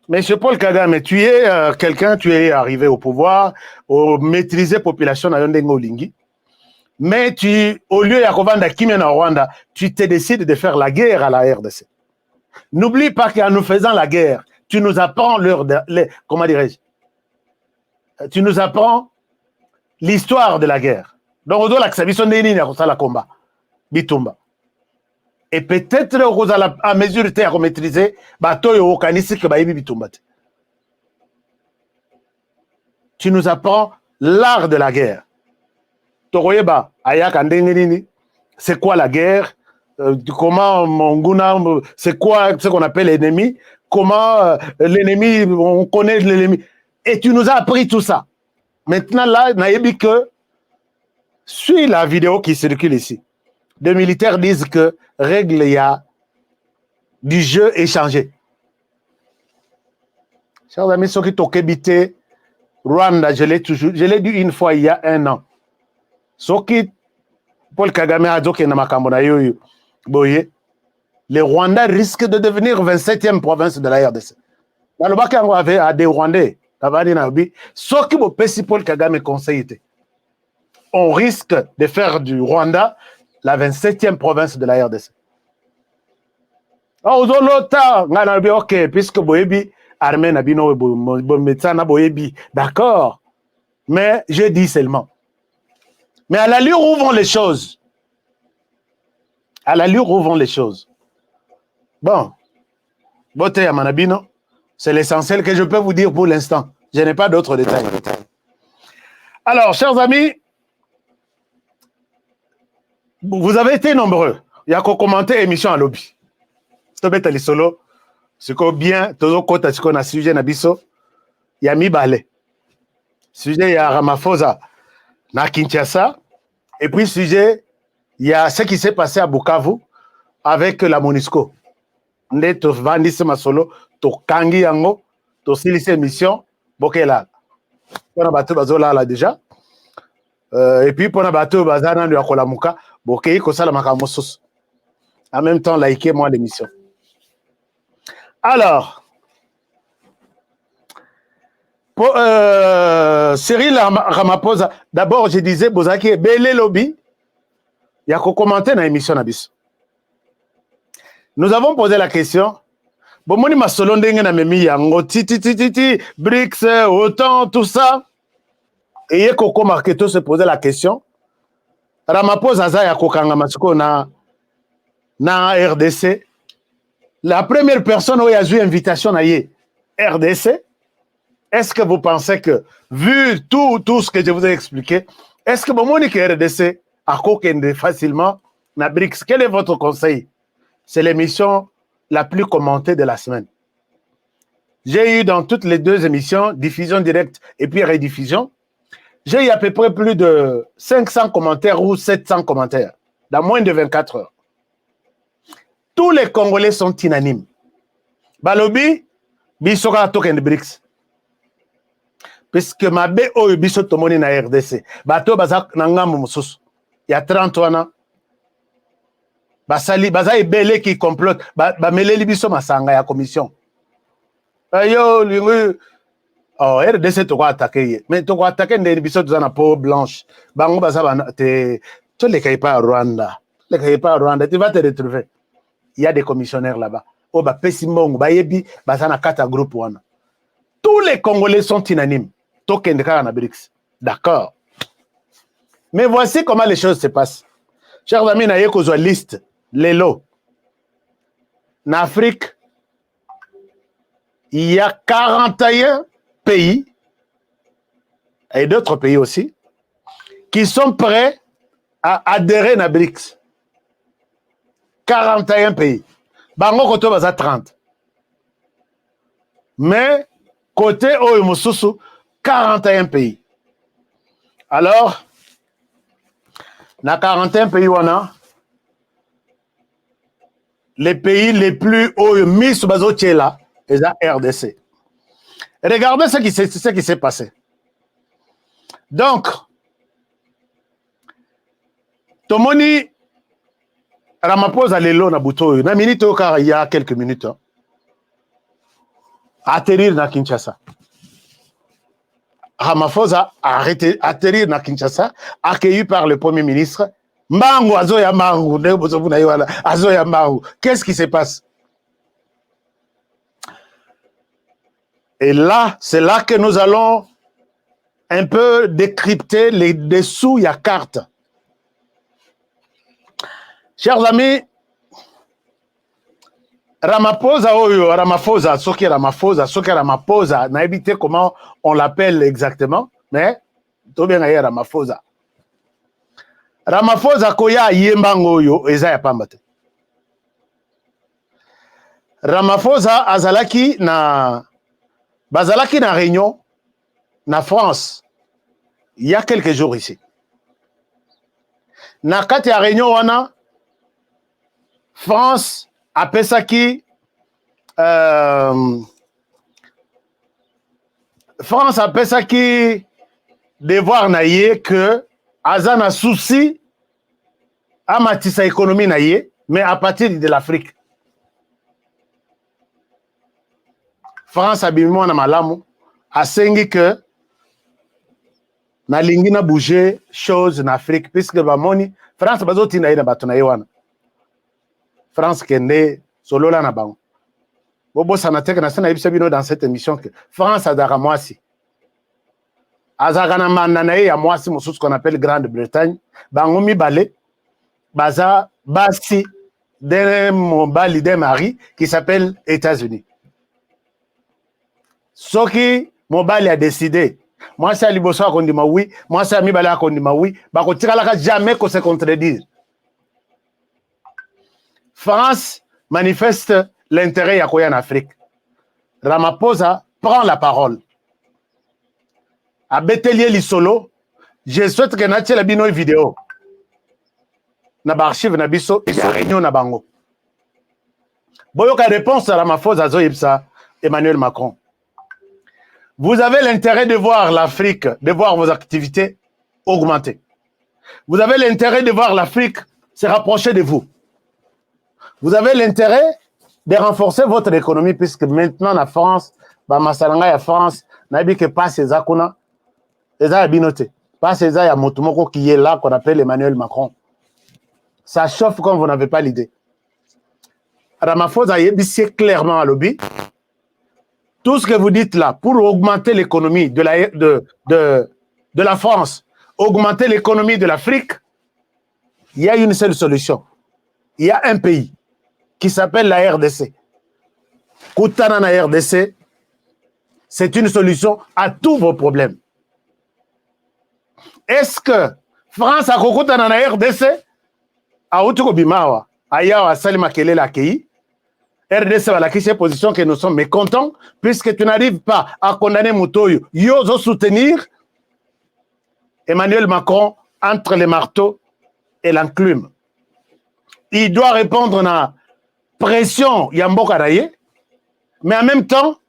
Monsieur Paul Kagame, tu es quelqu'un, tu es arrivé au pouvoir, au maîtriser la population à Yondengolingi. Mais au lieu de Kimia na Rwanda, tu te décides de faire la guerre à la RDC. N'oublie pas qu'en nous faisant la guerre, tu nous apprends comment dirais-je? Tu nous apprends l'histoire de la guerre. Donc, on doit l'accepter la combat. Bitumba. Et peut-être à mesure de maîtriser, tu nous apprends l'art de la guerre. C'est quoi la guerre? Comment Monguna, c'est quoi ce qu'on appelle l'ennemi? Comment l'ennemi, on connaît l'ennemi? Et tu nous as appris tout ça. Maintenant, là, Naïbi que suis la vidéo qui circule ici. Des militaires disent que règle il y a du jeu échangé. Chers amis, ceux qui t'ont habité Rwanda, je l'ai dit une fois il y a 1 an. Ceux qui Paul Kagame a dit que les Rwandais risquent de devenir 27e province de la RDC. Dans le Bakango avait des Rwandais, ceux qui m'ont Paul Kagame conseillé. On risque de faire du Rwanda la 27e province de la RDC. Ok, puisque Boyebi, armée Nabino, d'accord, mais je dis seulement. Mais à l'allure où vont les choses, bon, Boté à Manabino, c'est l'essentiel que je peux vous dire pour l'instant. Je n'ai pas d'autres détails. Alors, chers amis, vous avez été nombreux. Il y a qu'à commenter l'émission à lobby. C'est les solo. C'est bien, tout côté ce qu'on a sujet Nabiso. Il y a Mibale. Sujet, il y a Ramaphosa, na Kinshasa. Et puis, sujet, il y a ce qui s'est passé à Bukavu avec la Monisco. Nde to vandisi masolo to kangi yango to silisi émission bokela. Pona bato bazola là déjà. Et puis pona bato bazana ndu akolamuka bokei ko sala makambo soso. En même temps likez moi l'émission. Alors Cyril Ramaphosa, d'abord je disais bozaki belé lobby. Il y a qu'à commenter dans l'émission Nabis. Nous avons posé la question. Bon, moni masolo ndenge na memi yango titi BRICS autant tout ça. Et il y a qu'à marquer tout se poser la question. Ramaphosa za ya kokanga masiko na RDC. La première personne où il y a eu invitation na ye RDC. Est-ce que vous pensez que vu tout ce que je vous ai expliqué, est-ce que bon moni que RDC à kokende facilement na BRICS? Quel est votre conseil? C'est l'émission la plus commentée de la semaine. J'ai eu dans toutes les deux émissions, diffusion directe et puis rediffusion, j'ai eu à peu près plus de 500 commentaires ou 700 commentaires dans moins de 24 heures. Tous les Congolais sont unanimes. Balobi, bisoka token de BRICS. Puisque ma BO biso tomoni na RDC. Bato bazak nangamu mususu. Il y a 30 ans. Basali baza ebele qui complote ba meleli biso masanga ya commission. Yo lingu oh RDC to ko attaquer mais to ko attaquer ndeni biso tuzana peau blanche. Bango baza te to les kai pas Rwanda. Les kai pas Rwanda, tu vas te retrouver. Il y a des commissionnaires là-bas. Oh ba pesimbongo ba yebi bazana kata groupe wana. Tous les Congolais sont unanimes. Token de na BRICS. D'accord. Mais voici comment les choses se passent. Chers amis, na yeko zo liste les lots. En Afrique, il y a 41 pays, et d'autres pays aussi, qui sont prêts à adhérer à BRICS. 41 pays. Bango koto baza 30. Mais, côté Oyomususu, 41 pays. Alors, na 41 pays, on a les pays les plus hauts mis sous là, c'est la RDC. Regardez ce qui s'est passé. Donc, Tomoni Ramaphosa lelo na buto na minute il y a quelques minutes. Hein, atterrir na Kinshasa. Ramaphosa a atterrir na Kinshasa, accueilli par le Premier ministre. Mango, Azoya Mango, Azoya Mango. Qu'est-ce qui se passe? Et là, c'est là que nous allons un peu décrypter les dessous, il y a carte. Chers amis, Ramaphosa, n'a évité comment on l'appelle exactement, mais tout bien ailleurs Ramaphosa. Ramaphosa koya yembango yo eza ya pambate. Ramaphosa bazalaki na réunion na France il y a quelques jours ici. Na kati ya réunion wana France apesaki devoir na ye que aza na souci à matissa économie na ye, mais à partir de l'Afrique. France a bimou na malamu, a sengi que na lingi na bouger chose en Afrique, puisque ba moni, France bazoti na ye na bato na ye wana. France kende solo la na bango. Bobo sanateke na sana yebisa bino dans cette émission que France a dara mwasi. Azagana mananae ya mwasi mususu qu'on appelle Grande-Bretagne, bango mibale, baza basi d'un mobali d'un mari qui s'appelle États-Unis. Soki mobali a décidé, moi c'est Liboso a kondima oui, moi c'est mibale a kondima oui, bako tikalaka jamais qu'on se contredire. France manifeste l'intérêt ya koya en Afrique. Ramaphosa prend la parole. À Betelier Lisolo, je souhaite que natie la bino vidéo. Na ba archive na biso et réunion na bango. Boyoka réponse à Ramaphosa Zoïpsa, Emmanuel Macron. Vous avez l'intérêt de voir l'Afrique, de voir vos activités augmenter. Vous avez l'intérêt de voir l'Afrique se rapprocher de vous. Vous avez l'intérêt de renforcer votre économie puisque maintenant la France, Masalanga ya France, n'habite que pas ces akuna, les abinotés, pas ces ya Motumoko qui est là qu'on appelle Emmanuel Macron. Ça chauffe comme vous n'avez pas l'idée. Ramaphosa yebisi clairement à lobby. Tout ce que vous dites là, pour augmenter l'économie de la France, augmenter l'économie de l'Afrique, il y a une seule solution. Il y a un pays qui s'appelle la RDC. Koutana na RDC, c'est une solution à tous vos problèmes. Est-ce que France a Koutana na RDC? A Outuko Bimawa, Ayawa Salima Kelele Akei, RDC va la position que nous sommes mécontents puisque tu n'arrives pas à condamner Moutoyo. Yozo soutenir Emmanuel Macron entre les marteaux et l'enclume. Il doit répondre à la pression Yamboka Raye, mais en même temps,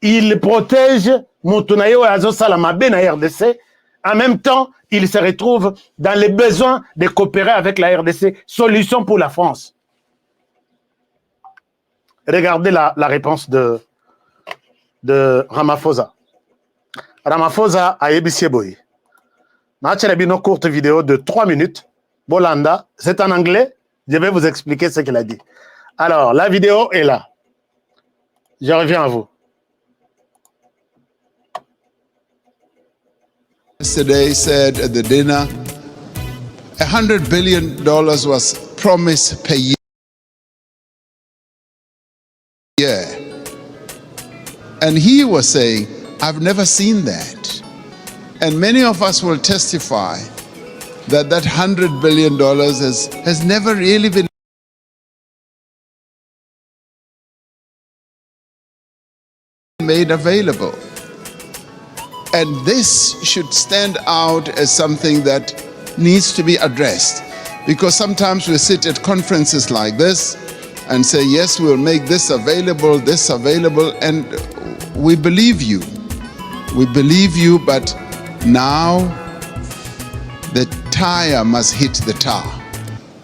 il protège Moutonayo et Azo Salamabe na RDC. En même temps, il se retrouve dans les besoins de coopérer avec la RDC. Solution pour la France. Regardez la réponse de Ramaphosa. Ramaphosa a ébissé boy. Une courte vidéo de 3 minutes. Bolanda, c'est en anglais. Je vais vous expliquer ce qu'il a dit. Alors, la vidéo est là. Je reviens à vous. Yesterday said at the dinner, $100 billion was promised per year. And he was saying, I've never seen that. And many of us will testify that that $100 billion has never really been made available. And this should stand out as something that needs to be addressed. Because sometimes we sit at conferences like this and say, yes, we'll make this available, and we believe you. We believe you, but now the tire must hit the tar.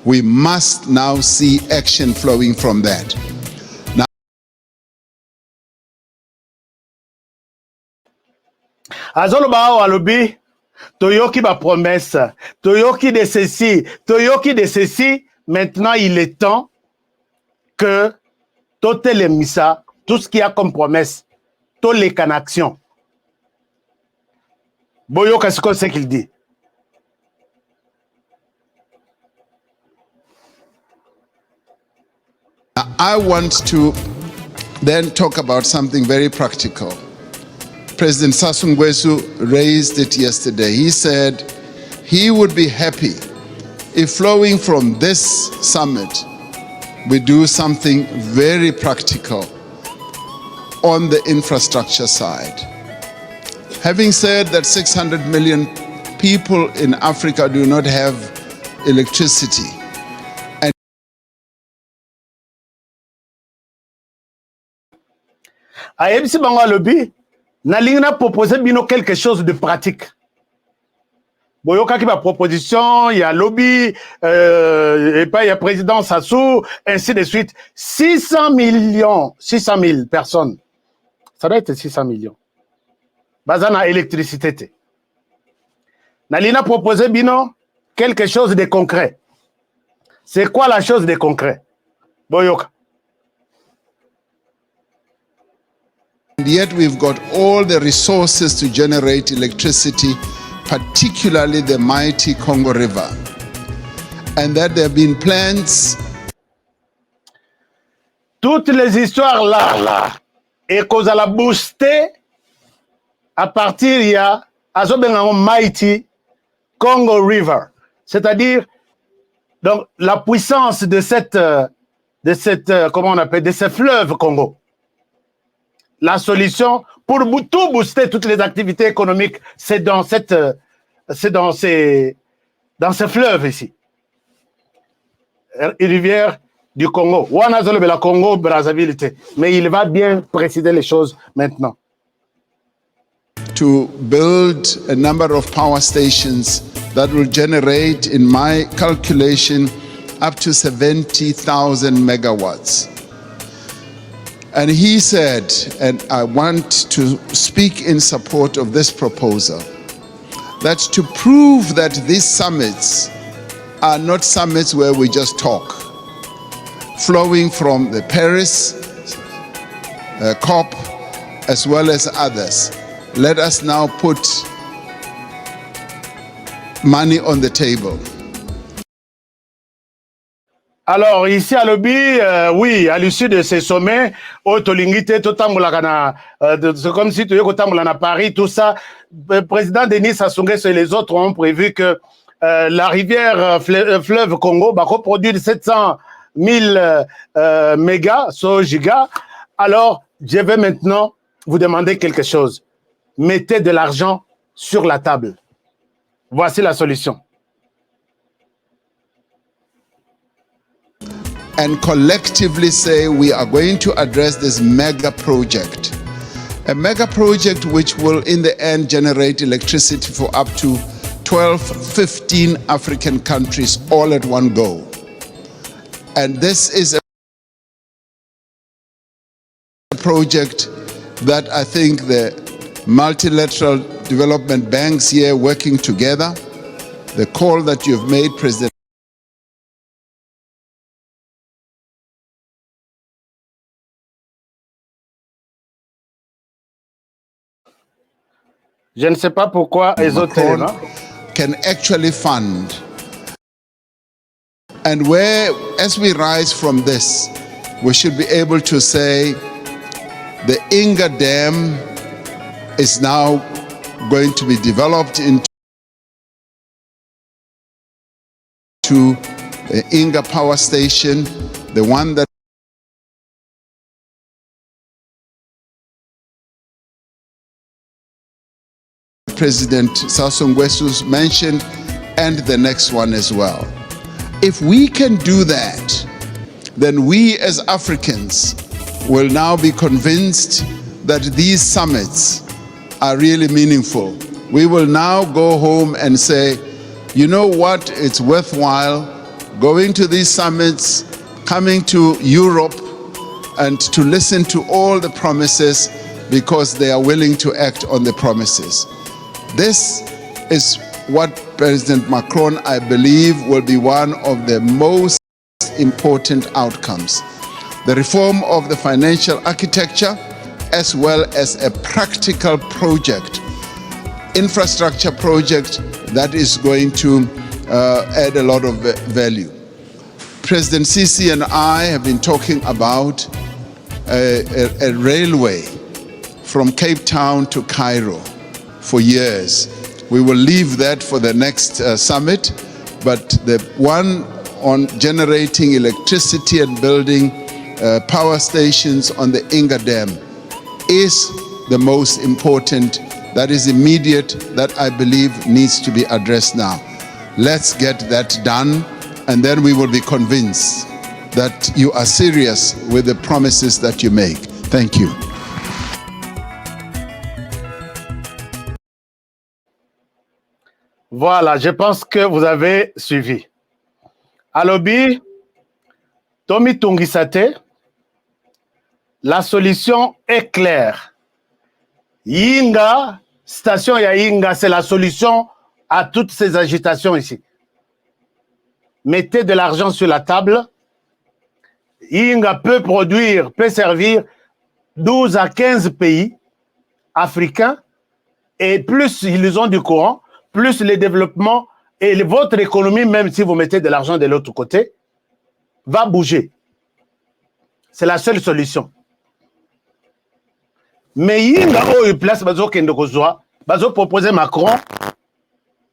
We must now see action flowing from that. Azoloba alobi, toyoki ba promesse, toyoki de ceci, maintenant il est temps que tout les missa, tout ce qu'il y a comme promesse, tout les en action. Boyoka c'est qu'il dit. I want to then talk about something very practical. President Sassou Nguesso raised it yesterday. He said he would be happy if flowing from this summit, we do something very practical on the infrastructure side. Having said that 600 million people in Africa do not have electricity, and Ayebisi Bango Lobby, Nalingna proposé bino quelque chose de pratique. Boyoka qui va proposition, il y a lobby, et pas il y a président Sassou, ainsi de suite. 600 000 personnes. Ça doit être 600 millions. Bazana électricité. Nalina proposé bino quelque chose de concret. C'est quoi la chose de concret? Boyoka. And yet we've got all the resources to generate electricity, particularly the mighty Congo River. And that there have been plans. Toutes les histoires là, et qu'on a boosté à partir il y a mighty Congo River. C'est-à-dire, donc, la puissance de comment on appelle, de ce fleuve Congo. La solution pour tout booster toutes les activités économiques, c'est dans ce fleuve ici. Une rivière du Congo. Wana zolobe la Congo, Brazzaville. Mais il va bien préciser les choses maintenant. To build a number of power stations that will generate, in my calculation, up to 70,000 megawatts. And he said, and I want to speak in support of this proposal, that to prove that these summits are not summits where we just talk, flowing from the Paris COP as well as others, let us now put money on the table. Alors, ici à Lobby, oui, à l'issue de ces sommets, c'est comme si tu es à Paris, tout ça. Le président Denis Sassou Nguesso et les autres ont prévu que la rivière fleuve Congo va produire 700 000 mégas, gigas. Alors, je vais maintenant vous demander quelque chose. Mettez de l'argent sur la table. Voici la solution. And collectively say we are going to address this mega project. A mega project which will in the end generate electricity for up to 12, 15 African countries all at one go. And this is a project that I think the multilateral development banks here working together, the call that you've made, President, Je ne sais pas pourquoi Macron can actually fund. And where, as we rise from this, we should be able to say the Inga Dam is now going to be developed into the Inga Power Station, the one that President Sassou Nguesso's mentioned, and the next one as well. If we can do that, then we as Africans will now be convinced that these summits are really meaningful. We will now go home and say, you know what, it's worthwhile going to these summits, coming to Europe, and to listen to all the promises because they are willing to act on the promises. This is what President Macron, I believe, will be one of the most important outcomes. The reform of the financial architecture, as well as a practical project, infrastructure project that is going to add a lot of value. President Sisi and I have been talking about a railway from Cape Town to Cairo for years. We will leave that for the next summit, but the one on generating electricity and building power stations on the Inga Dam is the most important, that is immediate, that I believe needs to be addressed now. Let's get that done, and then we will be convinced that you are serious with the promises that you make. Thank you. Voilà, je pense que vous avez suivi. Alobi, Tommy Tungisate, la solution est claire. Yinga, station ya Yinga, c'est la solution à toutes ces agitations ici. Mettez de l'argent sur la table. Yinga peut produire, peut servir 12 à 15 pays africains, et plus ils ont du courant, plus le développement et votre économie, même si vous mettez de l'argent de l'autre côté, va bouger. C'est la seule solution. Mais Yinga, oh, il place Bazo Kendokozwa, Bazo proposer Macron,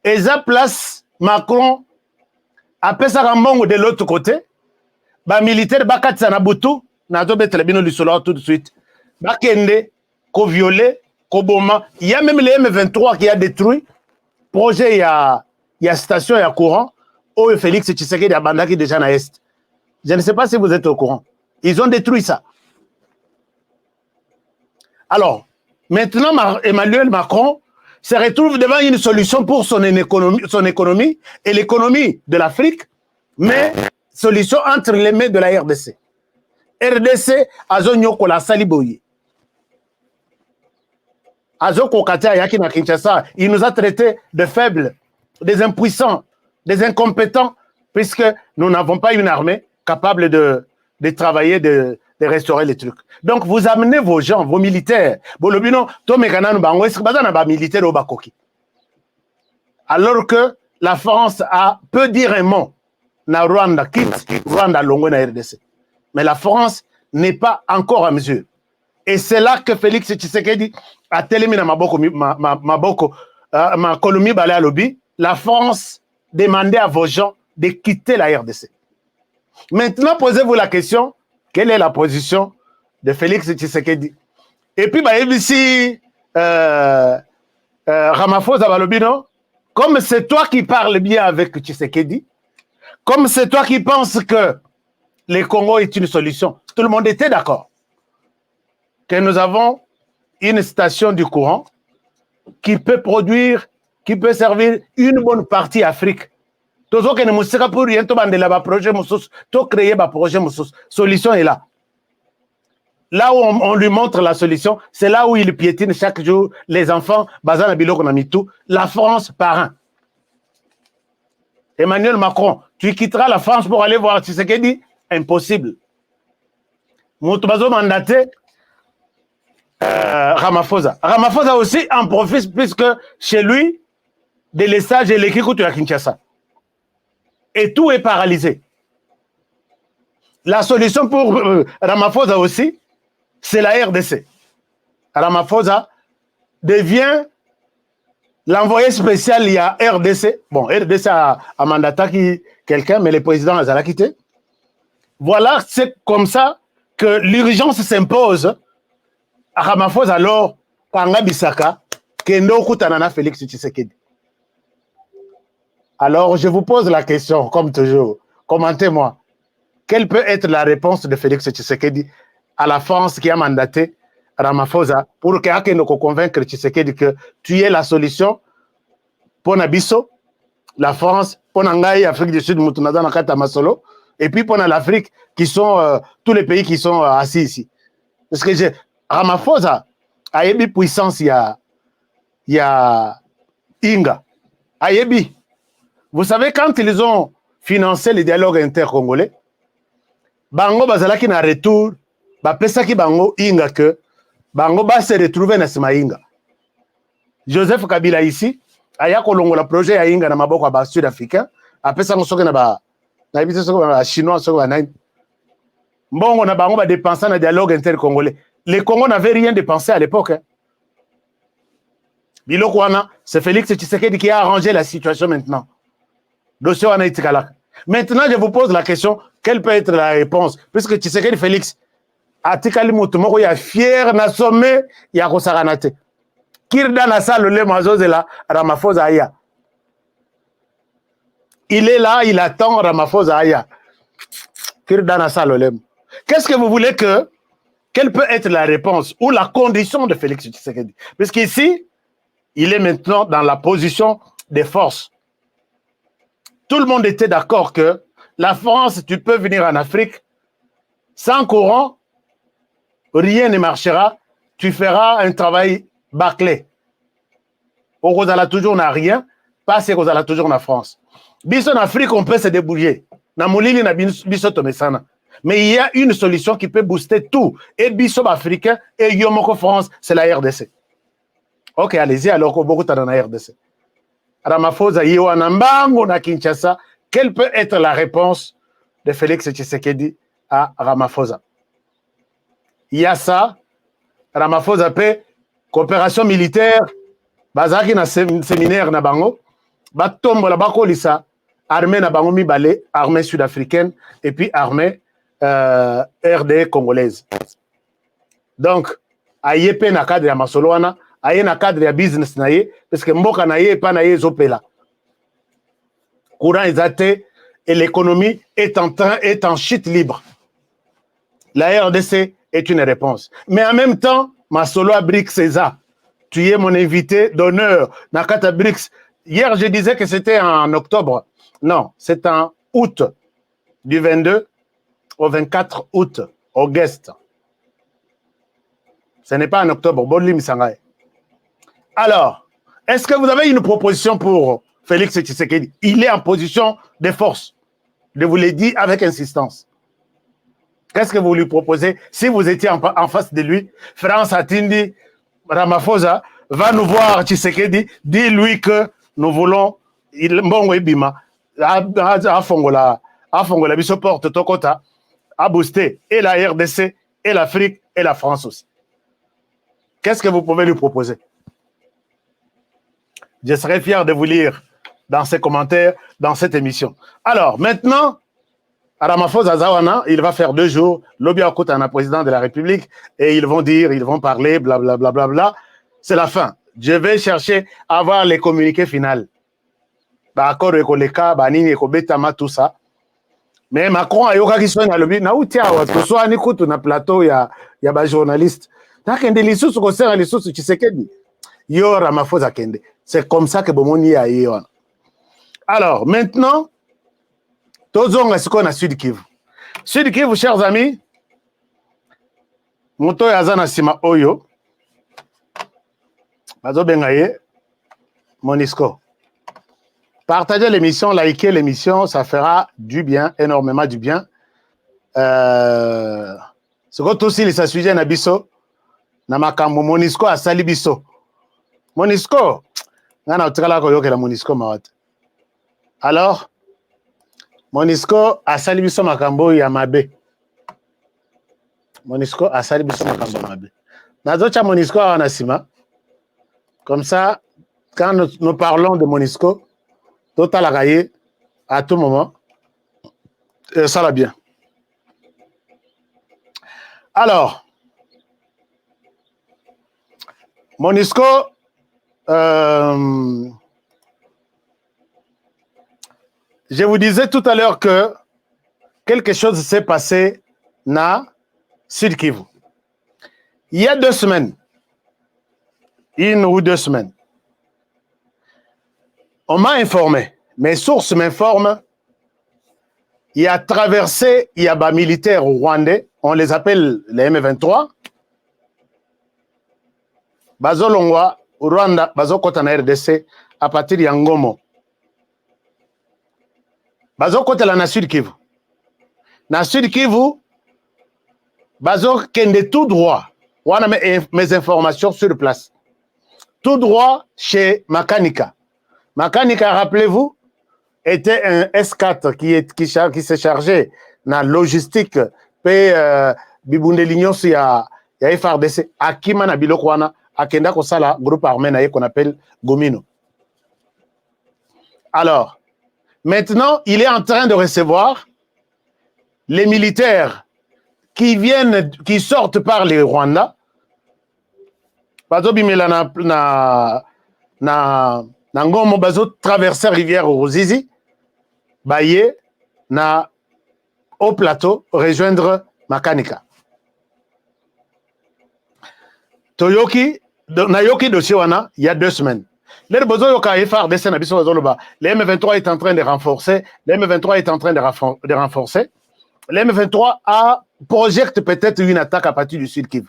et ça place Macron, après ça, Rambongo de l'autre côté, ba militaire, ba Katsanabutu, Nazo Betlebino du Solar tout de suite, ba Kende, ko violé, ko boma. Il y a même les M23 qui a détruit. Projet, il y a station, il y a courant. Oh, Félix Tshisekedi a bandaki déjà na Est. Je ne sais pas si vous êtes au courant. Ils ont détruit ça. Alors, maintenant, Emmanuel Macron se retrouve devant une solution pour son économie et l'économie de l'Afrique, mais solution entre les mains de la RDC. RDC, Azonyoko la Saliboye. Azoko Katia Yaki na Kinshasa, il nous a traités de faibles, des impuissants, des incompétents, puisque nous n'avons pas une armée capable de travailler, de restaurer les trucs. Donc, vous amenez vos gens, vos militaires. Alors que la France peut dire un mot. Na Rwanda, quitte Rwanda, Longo na RDC. Mais la France n'est pas encore à mesure. Et c'est là que Félix Tshisekedi a téléminé ma Colombie balé à lobby. La France demandait à vos gens de quitter la RDC. Maintenant, posez-vous la question, quelle est la position de Félix Tshisekedi? Et puis, ici, Ramaphosa Balobino, comme c'est toi qui parles bien avec Tshisekedi, comme c'est toi qui penses que le Congo est une solution, tout le monde était d'accord que nous avons une station du courant qui peut produire, qui peut servir une bonne partie Afrique. Toujours que nous sommes pour rien, tout le monde projet, tout créer un projet, solution est là. Là où on lui montre la solution, c'est là où il piétine chaque jour les enfants, Bazana Bilo Konamitou, la France par un. Emmanuel Macron, tu quitteras la France pour aller voir Tshisekedi? Impossible. Moutobazo mandaté Ramaphosa. Ramaphosa aussi en profite puisque chez lui, de l'essage et l'équipe à Kinshasa. Et tout est paralysé. La solution pour Ramaphosa aussi, c'est la RDC. Ramaphosa devient l'envoyé spécial, il y a RDC. Bon, RDC a mandaté quelqu'un, mais le président a quitté. Voilà, c'est comme ça que l'urgence s'impose à Ramaphosa alors, Kanga Bisaka, Kendo Kutanana Félix Tshisekedi. Alors, je vous pose la question, comme toujours. Commentez-moi. Quelle peut être la réponse de Félix Tshisekedi à la France qui a mandaté Ramaphosa pour convaincre Tshisekedi que tu es la solution pour Nabiso, la France, pour l'Afrique Afrique du Sud, Masolo, et puis pour l'Afrique, qui sont tous les pays qui sont assis ici. Parce que Ramaphosa a une puissance, il y a Inga. Ayebi. Vous savez, quand ils ont financé le dialogue intercongolais, Bango Bazalaki na retour, Pesaki Bango Inga que Bango va se retrouver dans Inga. Joseph Kabila ici, aya kolongo la projet ya Inga na maboko ba sud-africain, apesa ngosoke na ba chinois soke ba nai. Mbongo na Bango ba dépenser na dialogue intercongolais. Les Congo n'avaient rien dépensé à l'époque. Hein. Biloko wana, c'est Félix Tshisekedi qui a arrangé la situation maintenant. Dossier wana itikala. Maintenant, je vous pose la question, quelle peut être la réponse? Puisque Tshisekedi Félix, atikali mutumoko ya fier na sommet ya kosaranate. Kirda na salo le mazozela Ramaphosa aya. Il est là, il attend Ramaphosa aya. Kirda na salo le. Qu'est-ce que vous voulez que quelle peut être la réponse ou la condition de Félix Tshisekedi? Puisqu'ici, il est maintenant dans la position des forces. Tout le monde était d'accord que la France, tu peux venir en Afrique, sans courant, rien ne marchera, tu feras un travail bâclé. Au Rosala toujours n'a rien, parce que Rosala toujours na France. Biso en Afrique, on peut se débrouiller. Na molili na biso tomesana. Mais il y a une solution qui peut booster tout. Et biso africain et Yomoko France, c'est la RDC. Ok, allez-y, alors que beaucoup dans la RDC. Ramaphosa Yewana Mbango na Kinshasa, quelle peut être la réponse de Félix Tshisekedi à Ramaphosa? Il y a ça, Ramaphosa paie coopération militaire, bazaki na séminaire na bango, batombo la bakolisa, armée na bango mibale, armée sud-africaine et puis armée RD congolaise. Donc, ayepe na cadre ya masoloana, aye na cadre ya business na ye, parce que mboka na ye pa na ye zopela. Courant ezate, et l'économie est en chute libre. La RDC est une réponse. Mais en même temps, Masolo Brick César, tu es mon invité d'honneur. Nakata Brix. Hier, je disais que c'était en octobre. Non, c'est en août, du 22 au 24 août, au guest. Ce n'est pas en octobre. Bonlim Sangaï. Alors, est-ce que vous avez une proposition pour Félix Tshisekedi? Il est en position de force. Je vous l'ai dit avec insistance. Qu'est-ce que vous lui proposez? Si vous étiez en face de lui, France Atindi, Ramaphosa va nous voir Tshisekedi, dis-lui que nous voulons Mbongo Ebima, à Fongola, Biso Porte Tokota, à booster et la RDC, et l'Afrique, et la France aussi. Qu'est-ce que vous pouvez lui proposer? Je serai fier de vous lire dans ces commentaires, dans cette émission. Alors, maintenant, Ramaphosa Zawana, il va faire 2 jours, Lobby Okotana, président de la République, et ils vont dire, ils vont parler, blablabla. Bla, bla, bla. C'est la fin. Je vais chercher à avoir les communiqués finaux. D'accord, Ekoleka, Banini, Ekobetama, tout ça. Mais Macron a yoka qui soit dans le lobby. Na outia, que soit ni kutu na plateau, il y a des journalistes. Nakende lisusu concerne lisusu Tshisekedi. Yo Ramaphosa kende. C'est comme ça que Bomoni a eu. Alors, maintenant, Tozonga siko na Sud Kivu. Sud Kivu, chers amis, Moto Yazana Sima Oyo, Bazo Bengaye, Monisco. Partagez l'émission, likez l'émission, ça fera du bien, énormément du bien. Ce que aussi les sujet na biso, na makambo Monisco a sali biso. Monisco, ngana utikala ko yoke la Monisco mawate. Alors, Monisco a sali biso makambo ya mabe. Monisco a sali biso makambo ya mabe. Nazocha Monisco a wanasima. Comme ça, quand nous parlons de Monisco, total agaye à tout moment, ça va bien. Alors, Monisco, je vous disais tout à l'heure que quelque chose s'est passé na Sud Kivu. Il y a 2 semaines, 1 ou 2 semaines, on m'a informé, mes sources m'informent, il y a traversé, il y a des militaires rwandais, on les appelle les M23, Bazo Longwa, Rwanda, Bazo Kotana RDC, à partir de Ngomo. Bazo Kotala na Sud Kivu. Na Sud Kivu, Bazo kende tout droit. On a mes informations sur place. Tout droit chez Makanika. Makanika, rappelez-vous, était un S4 qui s'est chargé dans la logistique Bibunde Lignon il y a FRDC. Akima na Bilokwana, Akenda Kosala, groupe armé qu'on appelle Gomino. Alors, maintenant, il est en train de recevoir les militaires qui sortent par les Rwandais. Bazo bimela na Ngomo, bazo traverser rivière Ruzizi, baye na au plateau rejoindre Makanika. Toyoki Nayoki dossier wana il y a 2 semaines. Les M23 est en train de renforcer. Les M23 est en train de renforcer. Les M23 projette peut-être une attaque à partir du Sud Kivu.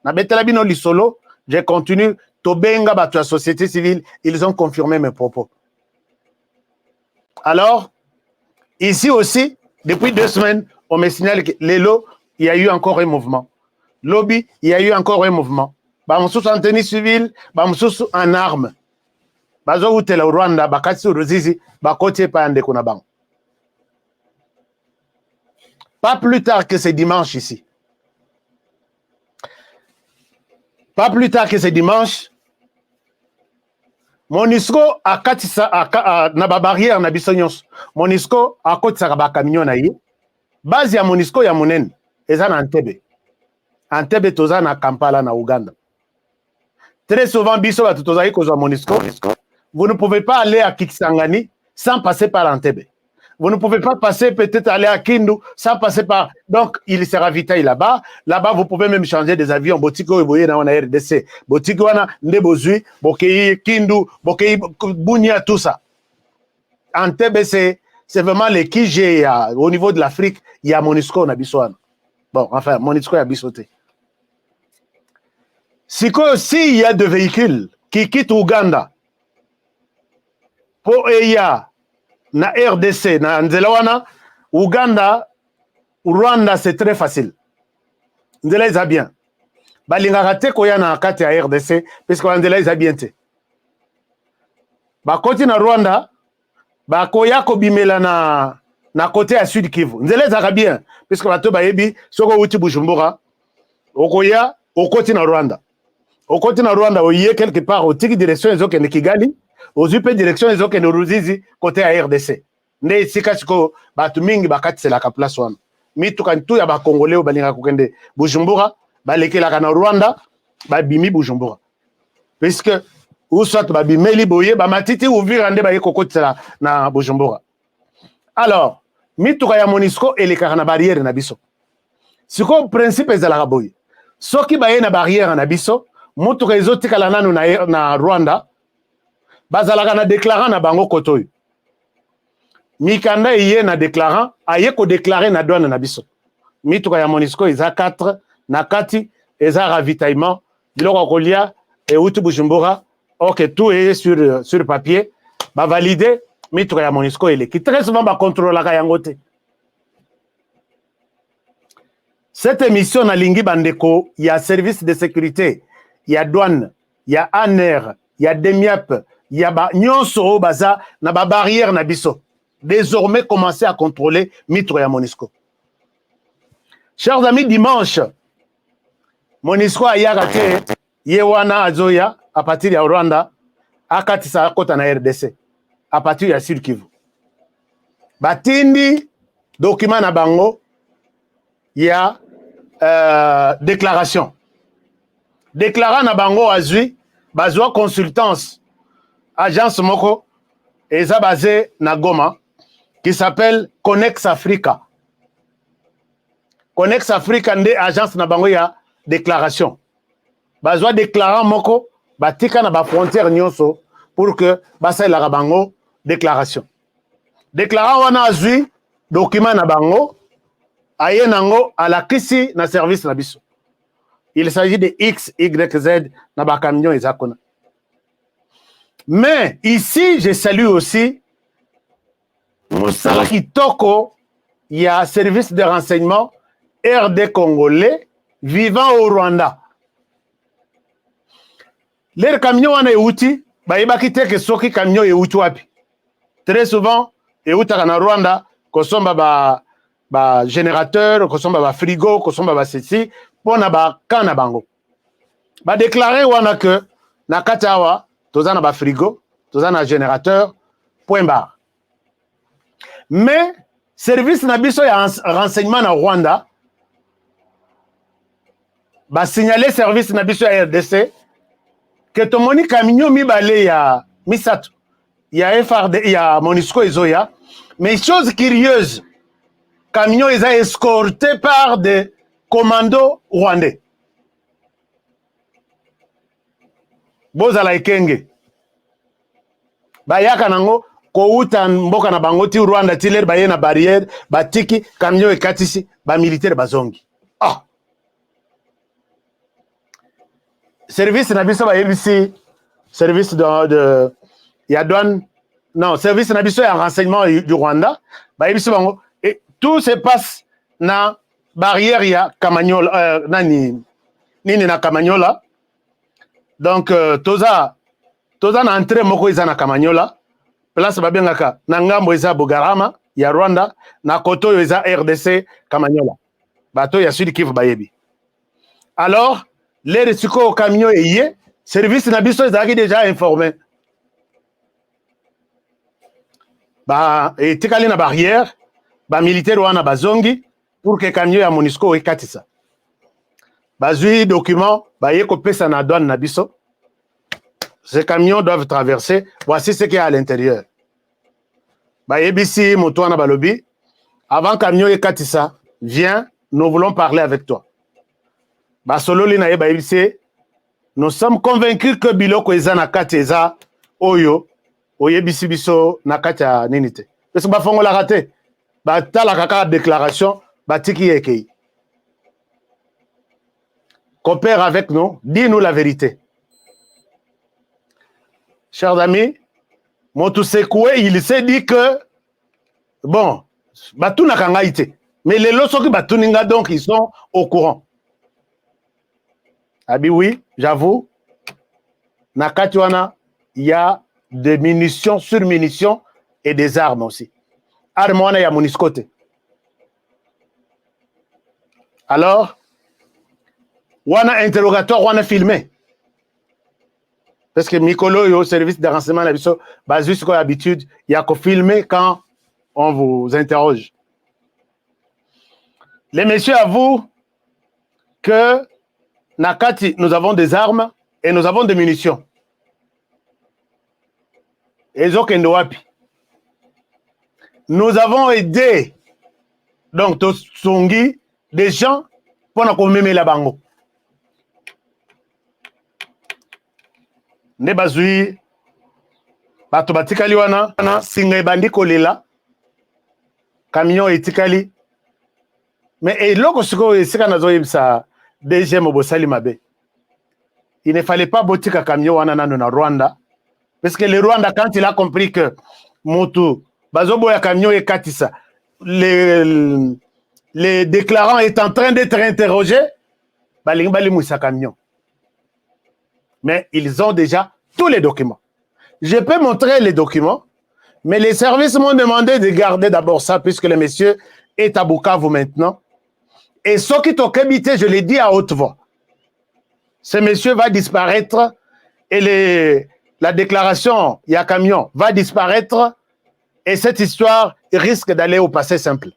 Na betelabino lisolo, je continue. Tobenga batu la société civile, ils ont confirmé mes propos. Alors, ici aussi, depuis 2 semaines, on me signale que Lélo, il y a eu encore un mouvement. Lobby, il y a eu encore un mouvement. Bamsous en tenue civile, Bamsous en armes. Bazo utela Rwanda, Bakatsi Ruzizi, Bakotie Pande Kunabang. Pas plus tard que ce dimanche ici. Pas plus tard que ce dimanche, Monisco a katisa na barrière na bisonyos. Monisco a kotisa ba camion na ye. Base ya Monisco ya monene eza na Entebbe. Entebbe toza na Kampala na Uganda. Très souvent biso ba tozali kozwa Monisco. Vous ne pouvez pas aller à Kisangani sans passer par Entebbe. Vous ne pouvez pas passer, peut-être aller à Kindu, sans passer par... Donc, il se ravitaille là-bas. Là-bas, vous pouvez même changer des avions. Botiko, vous voyez, on a RDC. Botiko, on a Ndebozui, Bokei, Kindu, Bokei, Bunia, tout ça. Entebbe, c'est vraiment les Kijé. Au niveau de l'Afrique, il y a Monisco, on a Bissouane. Bon, enfin, Monisco, il y a Bissouté. S'il y a des véhicules qui quittent Ouganda pour EIA, na RDC, na Nzelawana, Ouganda, Rwanda, c'est très facile. Nzela, ils a bien. Balingakate koya na kati ya RDC, parce que Nzela, ils a bien te. Ba koti na Rwanda, ba koya ko bimela na côté à Sud Kivu. Nzela, ils a bien, parce que bato ba yebi, soko uti Bujumbura, okoya, okoti na Rwanda. Okoti na Rwanda, oye quelque part, au tiki direction, ils ont que Kigali, aux UP direction ils ont que Ruzizi côté à RDC. Ne sika siko batu mingi bakati c'est la place wana. Mitu kantu ya ba Congolais au balinga kokende Bujumbura, balekela kana Rwanda, ba bimi Bujumbura. Puisque ou soit ba bimeli boye ba matiti ouvrir ande ba yekokoti na Bujumbura. Alors, mitu ya Monisco eleka na barrière na biso. Siko principe ezala boye. Soki ba na barrière na biso, mutu ka ezotikala nanu na Rwanda. Bazalaka na déclarant na bango kotoyo. Mikanda iye na déclarant, aye ko déclarer na douane na biso. Mituka ya Monisco eza 4 na kati eza ravitaillement biloko kolia et uti Bujumbura. OK, tout est sur papier. Ba valider mituka ya Monisco ele qui très souvent ba contrôler ka yango te. Cette émission na lingi bandeko, il y a service de sécurité, il y a douane, il y a ANER, il y a DEMIAP. Il y a nyonso baza na ba barrière na biso. Désormais commencer à contrôler Mitro ya Monisco. Chers amis, dimanche Monisco ayaka te yewana azoya à partir de Rwanda akatisa kota na RDC à partir ya Sud Kivu. Batindi document na bango ya déclaration. Déclarant na bango azui bazwa consultance agence moko eza basé na Goma qui s'appelle Connex Africa. Connex Africa nde agence na bango ya déclaration. Bazwa déclarant moko batika na ba frontière nyonso pour que basa la bango déclaration. Déclarant wana azui document na bango aye nango à la kisi na service na biso. Il s'agit de X, Y, Z na ba camion ezakona. Mais ici, je salue aussi Moussa Kitoko, il y a service de renseignement RD congolais vivant au Rwanda. Les camions en Euti, baibaki teke soki camion Euti wapi. Très souvent, Euti na Rwanda, kosomba ba générateur, kosomba ba frigo, kosomba ba ceci, pona ba kana bango. Ba déclarer wana que na katawa tozana ba frigo, tozana générateur, point barre. Mais service na biso ya renseignement na Rwanda ba signaler service na biso ya RDC que tomoni camion mibale ya misato ya FRD ya Monisco ezoya, mais chose curieuse, camion est escorté par des commandos rwandais. Bozala ikenge bayaka nango ko uta mboka na bango ti Rwanda ti ler baye na barrière batiki camion ekatisi ba militaire bazongi. Ah, service na biso ba yebisi service de ya douane, non, service na biso ya renseignement du Rwanda ba yebisi bango et tout se passe na barrière ya Kamanyola nini na Kamanyola. Donc toza na entrée moko eza na Kamanyola, place babengaka na ngambo eza Bugarama ya Rwanda, na koto eza RDC Kamanyola. Bato ya Sud Kivu bayebi. Alors, les resiko au camion eye, service na biso ezaki déjà informé. Ba etikali na barrière, ba militaire wana bazongi pour que camion ya Monisco ekatisa. Bazui document baye ko pesa na douane na biso. Ces camions doivent traverser. Voici ce qu'il y a à l'intérieur. Bah, ABC, Motoana Balobi, avant camion et Katissa, viens, nous voulons parler avec toi. Bah, solo li na ye ba ABC, nous sommes convaincus que Biloko eza na kati eza oyo, oyebisi biso na kati ya nini te. Parce que ba fongo la raté. Ba tala kaka déclaration, ba tiki yekei. Coopère avec nous, dis-nous la vérité. Chers amis, Motu Sekoué, il s'est dit que, bon, Batou n'a qu'un haïté. Mais les lots qui Batouninga, donc, ils sont au courant. Abi, oui, j'avoue, Nakatuana, il y a des munitions, sur-munitions et des armes aussi. Armes, il y a Moniscote. Alors, on a interrogatoire, on a filmé. Parce que Mikolo, au service de renseignement, basé sur l'habitude, il y a qu'à filmer quand on vous interroge. Les messieurs avouent que Nakati, nous avons des armes et nous avons des munitions. Et nous avons aidé donc Tosongi des gens pour nous commémorer la bango. Ne bazui bato batikali wana singa ebandi kolela camion etikali mais eloko siko esika nazo yebisa deuxième bosali mabe. Il ne fallait pas botika camion wana nano na Rwanda parce que le Rwanda quand il a compris que moto bazobo ya camion et katisa les déclarants est en train d'être interrogés balingi moussa camion. Mais ils ont déjà tous les documents. Je peux montrer les documents, mais les services m'ont demandé de garder d'abord ça, puisque le monsieur est à Bukavu maintenant. Et ce qui t'ont habité, je l'ai dit à haute voix. Ce monsieur va disparaître et la déclaration, il y a camion, va disparaître et cette histoire risque d'aller au passé simple.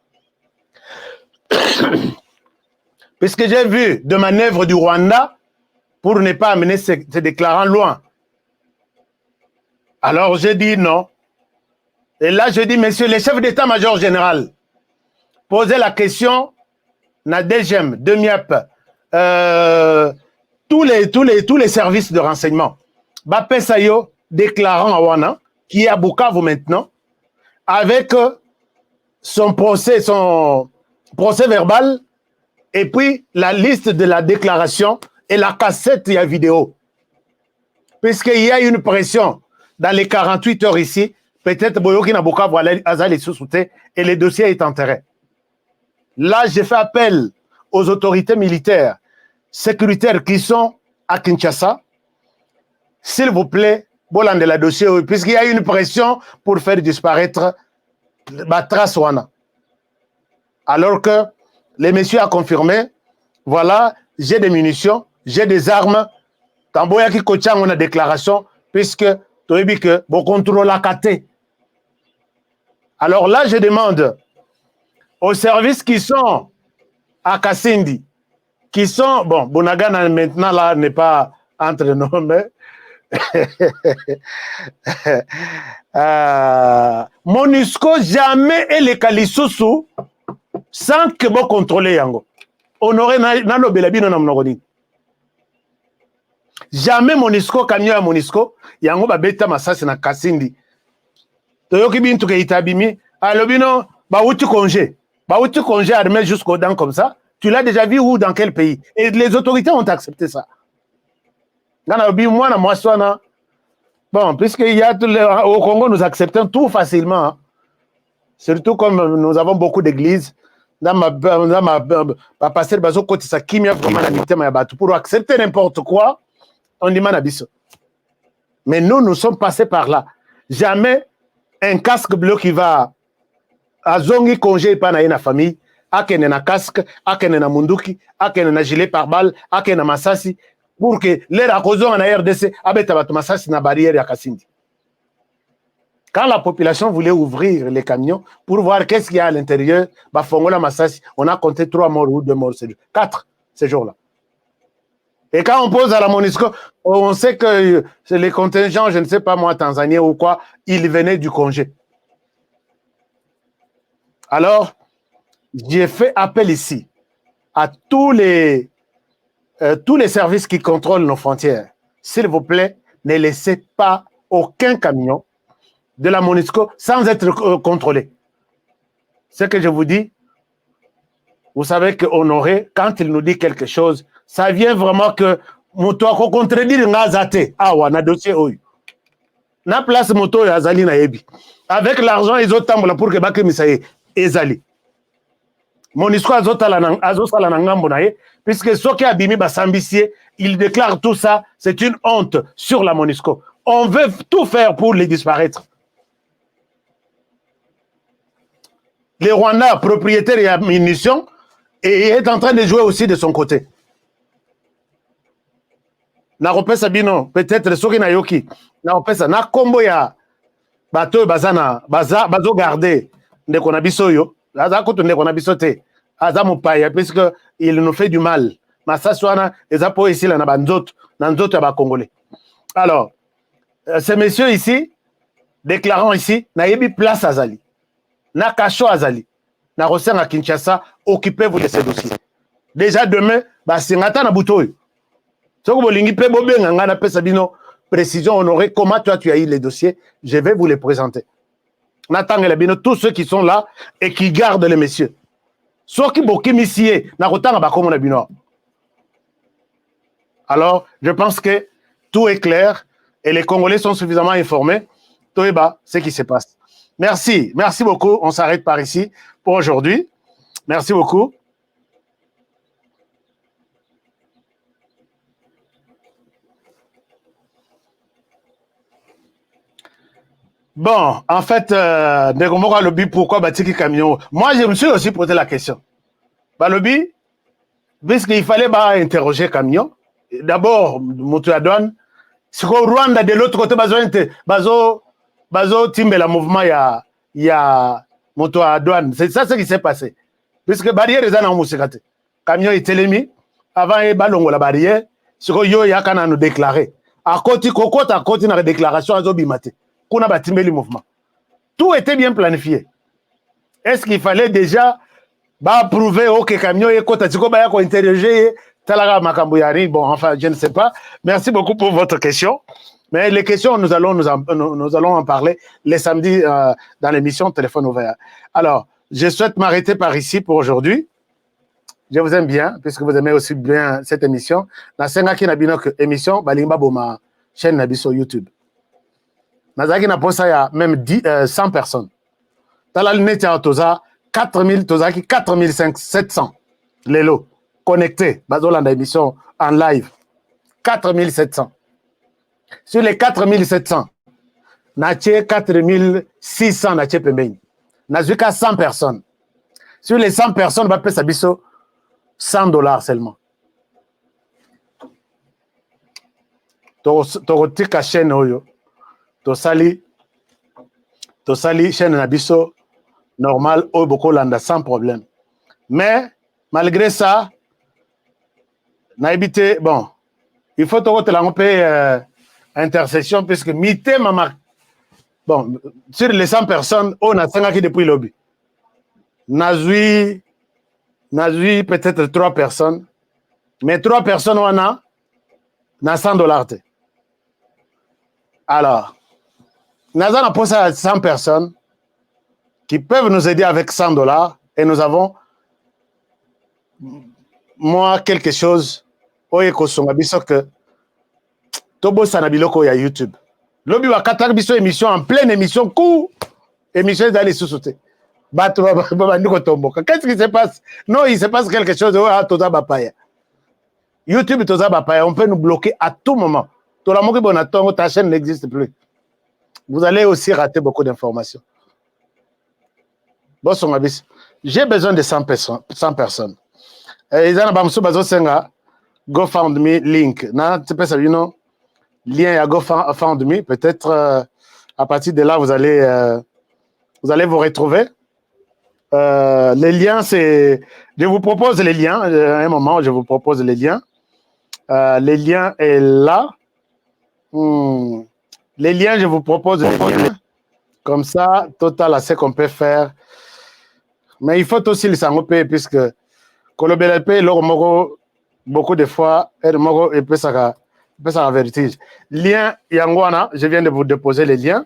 Puisque j'ai vu de manœuvres du Rwanda pour ne pas amener ces déclarants loin. Alors j'ai dit non. Et là je dis, monsieur le chef d'état-major général, posez la question, na DGM, DEMIAP, tous les services de renseignement. Bapé Sayo, déclarant à Wana, qui est à Bukavu maintenant, avec son procès verbal, et puis la liste de la déclaration et la cassette et la vidéo. Puisqu'il y a une pression dans les 48 heures ici, peut-être Boyoki Nabuka voilà Azali sous-souté et le dossier est enterré. Là, j'ai fait appel aux autorités militaires, sécuritaires qui sont à Kinshasa. S'il vous plaît, Bolan de la dossier, puisqu'il y a une pression pour faire disparaître la trace Wana. Alors que le monsieur a confirmé, voilà, j'ai des munitions, j'ai des armes. Tamboya qui coach on a déclaration, puisque tu as dit que bon contrôle la KT. Alors là, je demande aux services qui sont à Kassindi, qui sont, bon, Bonagana maintenant là n'est pas entre nous, mais MONUSCO jamais et les Kalissousou sans que vous contrôlez Yango. Honoré Nano Belabino Namnogoni. Jamais MONUSCO, camion à MONUSCO, Yango Babeta Massas na Kassindi. Toyoki Bintou Itabimi, Alobino, Baouti congé. Baouti congé armé jusqu'aux dents comme ça. Tu l'as déjà vu où, dans quel pays? Et les autorités ont accepté ça. Bon, puisqu'il y a au Congo, nous acceptons tout facilement. Hein. Surtout comme nous avons beaucoup d'églises. Pour accepter n'importe quoi, on dit manabiso. Mais nous sommes passés par là. Jamais un casque bleu qui va à zongi congé et pas na une famille, à kene na casque, à kene na munduki, à kene na gilet par balle, à kene na masasi, pour que les rakozons en RDC abeta bat masasi na barrière ya Kassindi. Quand la population voulait ouvrir les camions pour voir qu'est-ce qu'il y a à l'intérieur, Bafongola Massassi, on a compté 3 morts ou 2 morts, 4 ces jours-là. Et quand on pose à la MONUSCO, on sait que les contingents, je ne sais pas moi, Tanzanie ou quoi, ils venaient du congé. Alors, j'ai fait appel ici à tous les services qui contrôlent nos frontières. S'il vous plaît, ne laissez pas aucun camion de la MONUSCO sans être contrôlé. Ce que je vous dis, vous savez qu'Honoré, quand il nous dit quelque chose, ça vient vraiment que moto a contredire ngazate. Ah ouais, na dossier oyo. Na place moto ya zali na yebi. Avec l'argent, ils ont tambola pour que bake misaye ezali. MONUSCO azosala na ngambo na ye, puisque soki abimi basambisie, il déclare tout ça, c'est une honte sur la MONUSCO. On veut tout faire pour les disparaître. Le Rwanda, propriétaire de munitions, est en train de jouer aussi de son côté. Narope Sabino, peut-être soki na yoki, narope sa na kombo ya bato bazana bazo garder ndeko na biso yo, aza kutu ndeko na biso te, aza mupaya puisque il nous fait du mal. Masaswana ezapo ici la na banzoto, na nzoto ya ba congolais. Alors, ces messieurs ici déclarant ici na yebi place azali. Na kacho azali. Na rosenga Kinshasa, occupez-vous de ces dossiers. Déjà demain, ba singata na butoy. Précision Honoré, comment toi tu as eu les dossiers, je vais vous les présenter. Nathan et Labino, tous ceux qui sont là et qui gardent les messieurs. Ceux qui boki missier, alors, je pense que tout est clair et les Congolais sont suffisamment informés. Tout est bas, ce qui se passe. Merci, merci beaucoup. On s'arrête par ici pour aujourd'hui. Merci beaucoup. Bon, en fait, le but pourquoi Batiki Camion. Moi, je me suis aussi posé la question. Le but, puisqu'il fallait interroger Camion, d'abord, Moutou Adouane, c'est qu'au Rwanda, de l'autre côté, Bazo Timbe, la mouvement, il y a Moutou Adouane. C'est ça ce qui s'est passé. Puisque barrière est dans le Camion est télémi, avant, il y a la barrière, c'est qu'il y a nous déclarer. À côté, à côté, la déclaration, à Zobimate. Qu'on a bâti le mouvement. Tout était bien planifié. Est-ce qu'il fallait déjà prouver que camion est côté interroger Talaga Makambouyari? Bon, enfin, je ne sais pas. Merci beaucoup pour votre question. Mais les questions, nous allons en parler les samedis dans l'émission Téléphone ouvert. Alors, je souhaite m'arrêter par ici pour aujourd'hui. Je vous aime bien, puisque vous aimez aussi bien cette émission. La Sengaki Nabinok émission, Balimba Boma, chaîne Nabiso YouTube. Nazaki na posa ya même 100 personnes. Talal netia toza 4000 tozaki 4700 lelo connectés bazolanda émission en live 4700. Sur les 4700 natie 4600 natie pembeni. Nazuka 100 personnes. Sur les 100 personnes va pesa biso $100 seulement. Tokotika chaîne oyo. Tosali chaîne Nabiso normal au Boko Landa sans problème. Mais malgré ça, naibité, bon, il faut te la intercession puisque mité mama. Bon, sur les 100 personnes, on a 5 qui depuis le lobby. Nazui peut-être 3 personnes, mais 3 personnes on a $100. Alors, Nazan a posé à 100 personnes qui peuvent nous aider avec $100 et nous avons, moi, quelque chose, oye kosonga biso que tobo sanabiloko ya YouTube. Lobi wa katak biso émission en pleine émission, émission d'aller sous-sauter. Qu'est-ce qui se passe? Non, il se passe quelque chose. YouTube, on peut nous bloquer à tout moment. Ta chaîne n'existe plus. Vous allez aussi rater beaucoup d'informations. J'ai besoin de 100 personnes. Ils ont besoin GoFundMe link. Lien à GoFundMe. Peut-être à partir de là, vous allez vous retrouver. Les liens, c'est... Je vous propose les liens. À un moment, je vous propose les liens. Les liens est là. Les liens, je vous propose les liens. Comme ça, total, c'est qu'on peut faire Mais il faut aussi les sangoper, puisque Kolobelpe, beaucoup de fois, et peut ça vertige. Lien Yangwana, je viens de vous déposer les liens.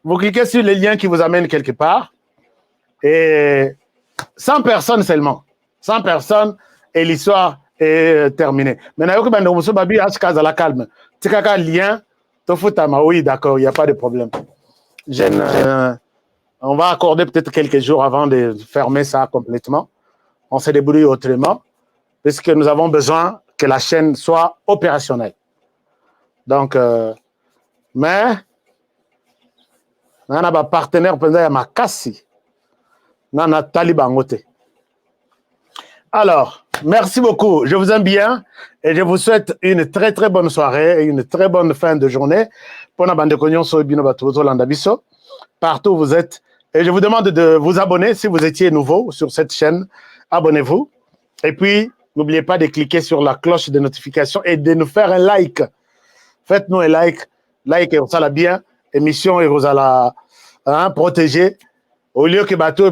Vous cliquez sur les liens qui vous amènent quelque part. Et 100 personnes seulement. 100 personnes et l'histoire est terminée. Maintenant, à la calme. Lien, oui, d'accord, il n'y a pas de problème. On va accorder peut-être quelques jours avant de fermer ça complètement. On se débrouille autrement, puisque nous avons besoin que la chaîne soit opérationnelle. Donc, mais, on a un partenaire, il y a Makassi, on a Talibangote. Alors, merci beaucoup. Je vous aime bien et je vous souhaite une très très bonne soirée et une très bonne fin de journée. Partout où vous êtes. Et je vous demande de vous abonner si vous étiez nouveau sur cette chaîne. Abonnez-vous. Et puis, n'oubliez pas de cliquer sur la cloche de notification et de nous faire un like. Faites-nous un like. Like et ça la bien. Émission et vous allez protéger. Au lieu que bateau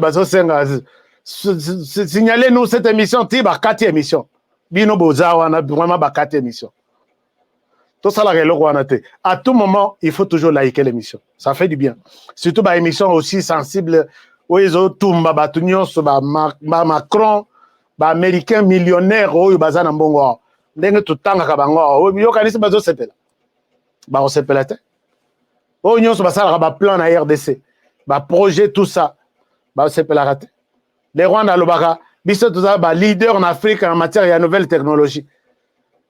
signalez-nous cette émission. Tiba 4 émissions. Bino bozawa na vraiment 4 émissions. Tout ça, à tout moment, il faut toujours liker l'émission. Ça fait du bien. Surtout bah émission aussi sensible où ils ont tout Macron, bah américain millionnaire où ils bazan mbongo. Ndenge tout temps kabango. Yo kanisi bazo sepela. Bah on sepela te. Oh nyon so basala ba plan na RDC. Bah projet tout ça. Bah sepela raté. Les Rwanda lobaka biso tout ça bah leader en Afrique en matière de nouvelles technologies.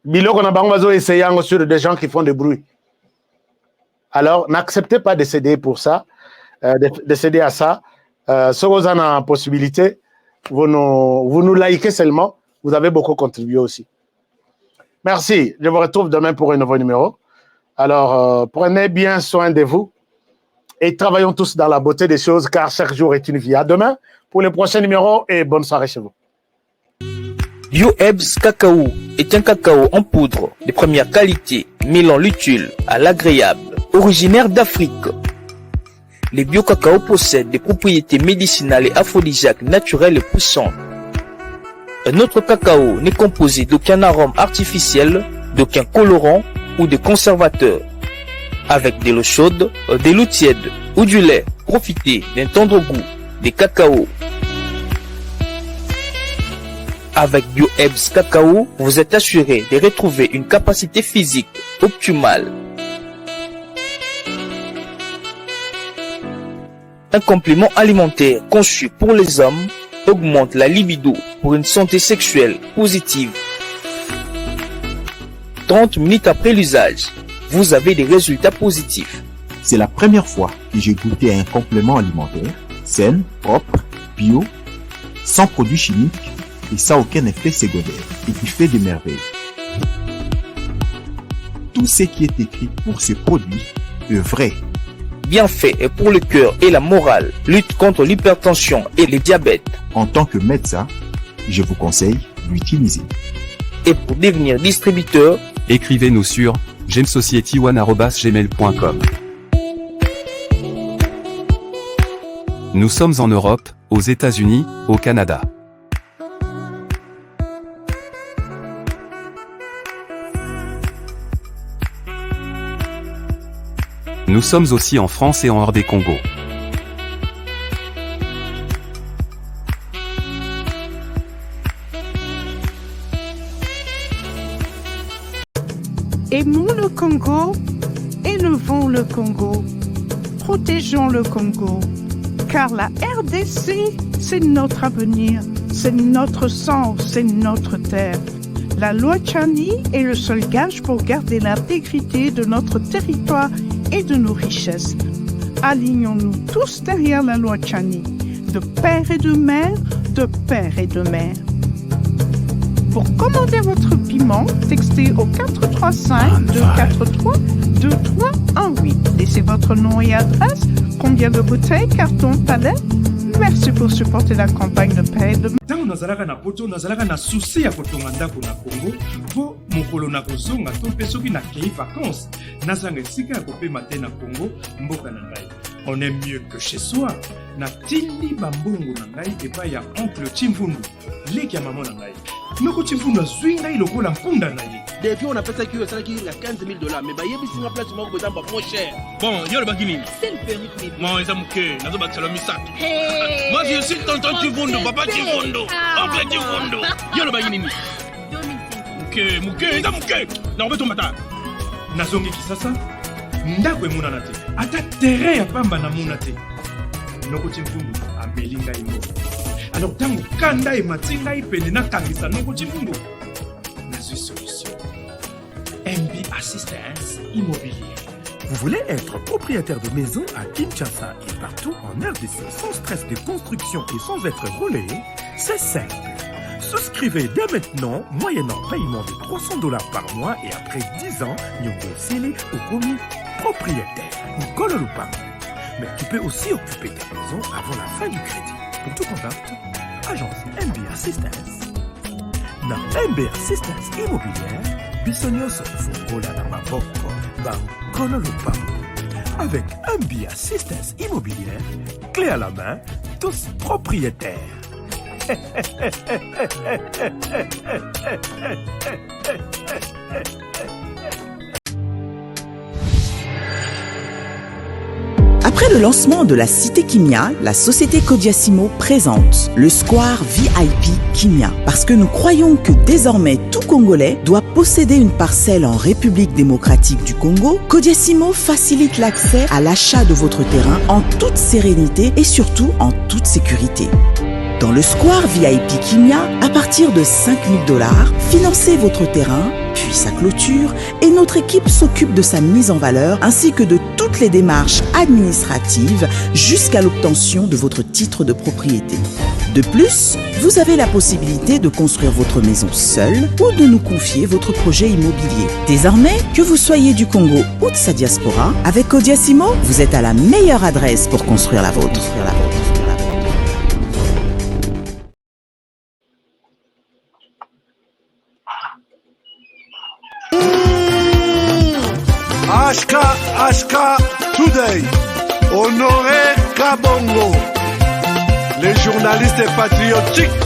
Biloko na bango bazo essayer sur des gens qui font du bruit. Alors, n'acceptez pas de céder pour ça, de céder à ça. Si vous avez la possibilité, vous nous likez seulement. Vous avez beaucoup contribué aussi. Merci. Je vous retrouve demain pour un nouveau numéro. Alors, prenez bien soin de vous et travaillons tous dans la beauté des choses car chaque jour est une vie. À demain pour le prochain numéro et bonne soirée chez vous. Bio-Ebs Cacao est un cacao en poudre de première qualité, mêlant l'utile à l'agréable, originaire d'Afrique. Les bio-cacao possèdent des propriétés médicinales et aphrodisiaques naturelles et puissantes. Un autre cacao n'est composé d'aucun arôme artificiel, d'aucun colorant ou de conservateur. Avec de l'eau chaude, de l'eau tiède ou du lait, profitez d'un tendre goût des cacao. Avec Bio-Ebs Cacao, vous êtes assuré de retrouver une capacité physique optimale. Un complément alimentaire conçu pour les hommes augmente la libido pour une santé sexuelle positive. 30 minutes après l'usage, vous avez des résultats positifs. C'est la première fois que j'ai goûté un complément alimentaire sain, propre, bio, sans produits chimiques et sans aucun effet secondaire et qui fait des merveilles. Tout ce qui est écrit pour ce produit est vrai. Bien fait et pour le cœur et la morale, lutte contre l'hypertension et le diabète. En tant que médecin, je vous conseille d'utiliser. Et pour devenir distributeur, écrivez-nous sur gemsociety1@gmail.com. Nous sommes en Europe, aux États-Unis, au Canada. Nous sommes aussi en France et en hors des Congo. Aimons le Congo, élevons le Congo, protégeons le Congo, car la RDC, c'est notre avenir, c'est notre sang, c'est notre terre. La loi Tchani est le seul gage pour garder l'intégrité de notre territoire et de nos richesses. Alignons-nous tous derrière la loi Tchani, de père et de mère, de père et de mère. Pour commander votre piment, textez au 435 243 2318. Laissez votre nom et adresse, combien de bouteilles, carton, palais. Merci pour supporter la campagne de paix de ntango nazalaka na poto nazalaka na susi ya kotonga ndako na Congo po mokolo na kozonga to mpe soki nakei vacances nazanga esika ya kopema te na Congo mboka na ngai On est mieux que chez soi. Na tindi bambungu na ngai epai ya oncle Chimvundu. Leki ya maman na ngai. Noko Chimvundu azwi ngai lokola mpunda na ye. Depuis on a fait ça qui est $15 000, mais bah yebi singa place moko besoin pas trop cher. Bon, yo le bakini. C'est le permis. Moi ezamuke, nazo bakisala misato. Moi je suis tonton Chimvundu, papa Chimvundu, oncle Chimvundu. Yo le bakini. Muke, ezamuke. Na obeto mata. Nazongi kisasa. Ndako emonana te. Ata terrain ya pamba na mona te. Noko Chimvundu ameli ngai ngo. Alors tango kanda emati ngai pene na kangisa Noko Chimvundu. Nazwi solution. MB Assistance Immobilier. Vous voulez être propriétaire de maison à Kinshasa et partout en RDC sans stress de construction et sans être relayé? C'est simple. Souscrivez dès maintenant, moyennant paiement de $300 par mois et après 10 ans, Nyongo Sili au commis propriétaire. Nkolo Lupango. Mais tu peux aussi occuper ta maison avant la fin du crédit. Pour tout contact, agence MB Assistance. Dans MB Assistance Immobilière, Bissonioso Fungola na Maboko, Nkolo Lupango. Avec MB Assistance Immobilière, clé à la main, tous propriétaires. Après le lancement de la Cité Kimia, la société Kodiasimo présente le Square VIP Kimia. Parce que nous croyons que désormais tout Congolais doit posséder une parcelle en République démocratique du Congo, Kodiasimo facilite l'accès à l'achat de votre terrain en toute sérénité et surtout en toute sécurité. Dans le Square VIP Kimia, à partir de $5 000, financez votre terrain, puis sa clôture, et notre équipe s'occupe de sa mise en valeur ainsi que de toutes les démarches administratives jusqu'à l'obtention de votre titre de propriété. De plus, vous avez la possibilité de construire votre maison seule ou de nous confier votre projet immobilier. Désormais, que vous soyez du Congo ou de sa diaspora, avec Kodiasimo, vous êtes à la meilleure adresse pour construire la vôtre. Ashka Today, Honoré Kabongo, les journalistes patriotiques,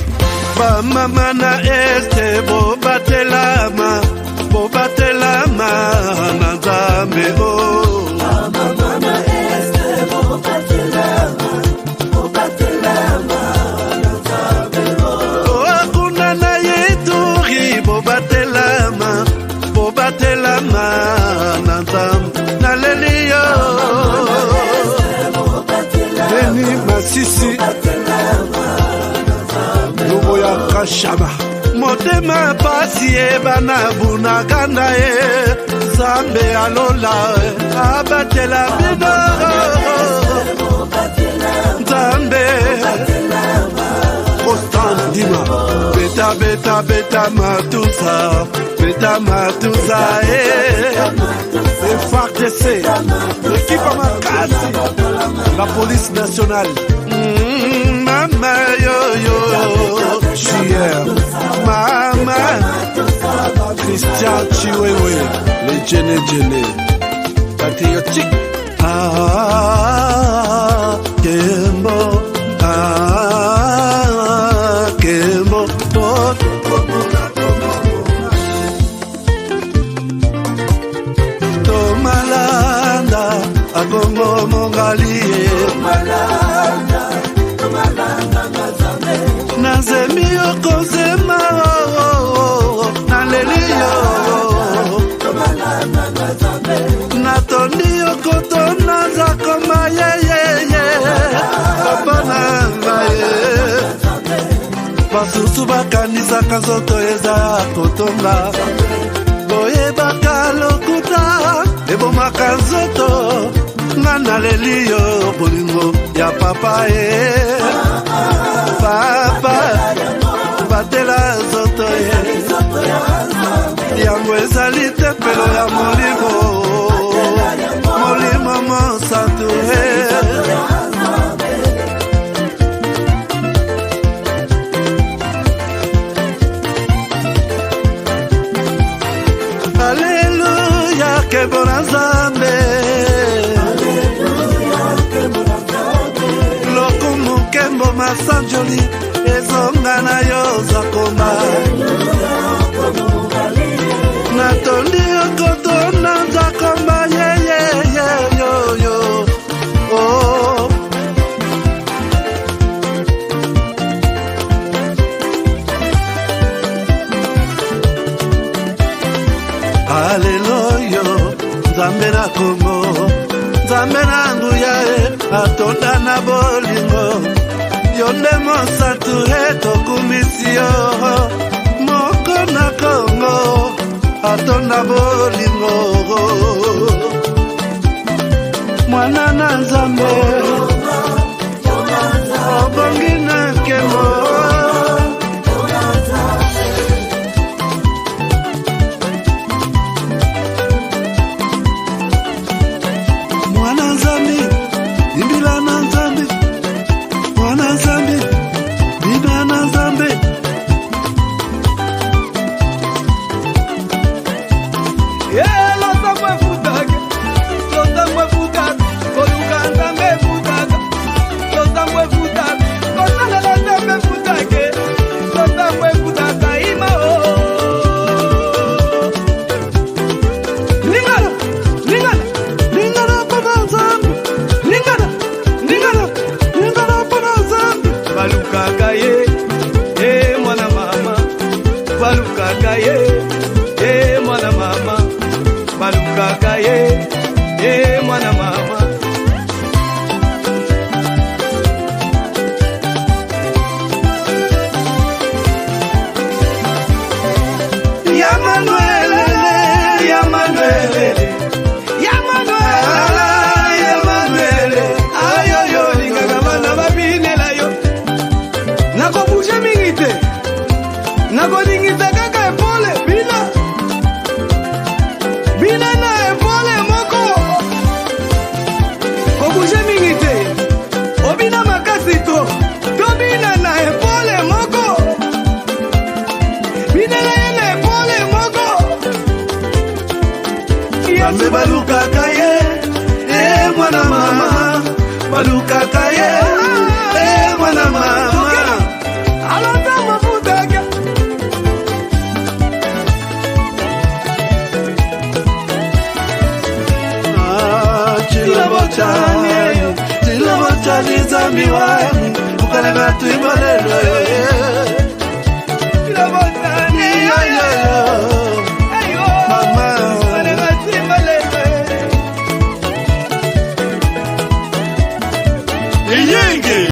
Bamamana Este, Bobatelama, Nanzameo. Bamamana Este, Bobatelama, Nanzameo. Okunana Yeturi, Bobatelama, Nanzam, Nalelio, Beni Masisi, Luboya Kashaba, Motema Pasie Banabuna Ganae, Zambe Alola, Abatela Bino, Zambe, Constant Dima, Beta Matusa. Matuza et FARDC, l'équipe à Makasi, la police nationale. Mama yo, Chier, Mama, Christian Chiwewe, les Djene, patriotique. Kembo, Kembo, Agongo Mongalie Nazemi Okozema Nalelio Natoni Okotona Zakoma ye Papa Nangaye Basusu bakanisa kazoto eza kotonga Boye bakalokuta Ebo makanzoto Nana lelio bolingo ya papa Papa Batela zoto Yango ezali tempelo ya molimo Molimo monsanto Alléluia, que bon Nzambe. Alléluia, que bon sanjoli ezonga na yo zakoma natondi okotona zakoma yo oh. Haleluya, Nzambe na Kongo, Nzambe na nguya atonda na bolingo, yonde mosatu etokumisio, moko na Kongo, atonda bolingo, mwana na Nzambe, obongi na kemo. Zami wani, ukale batu ibalelo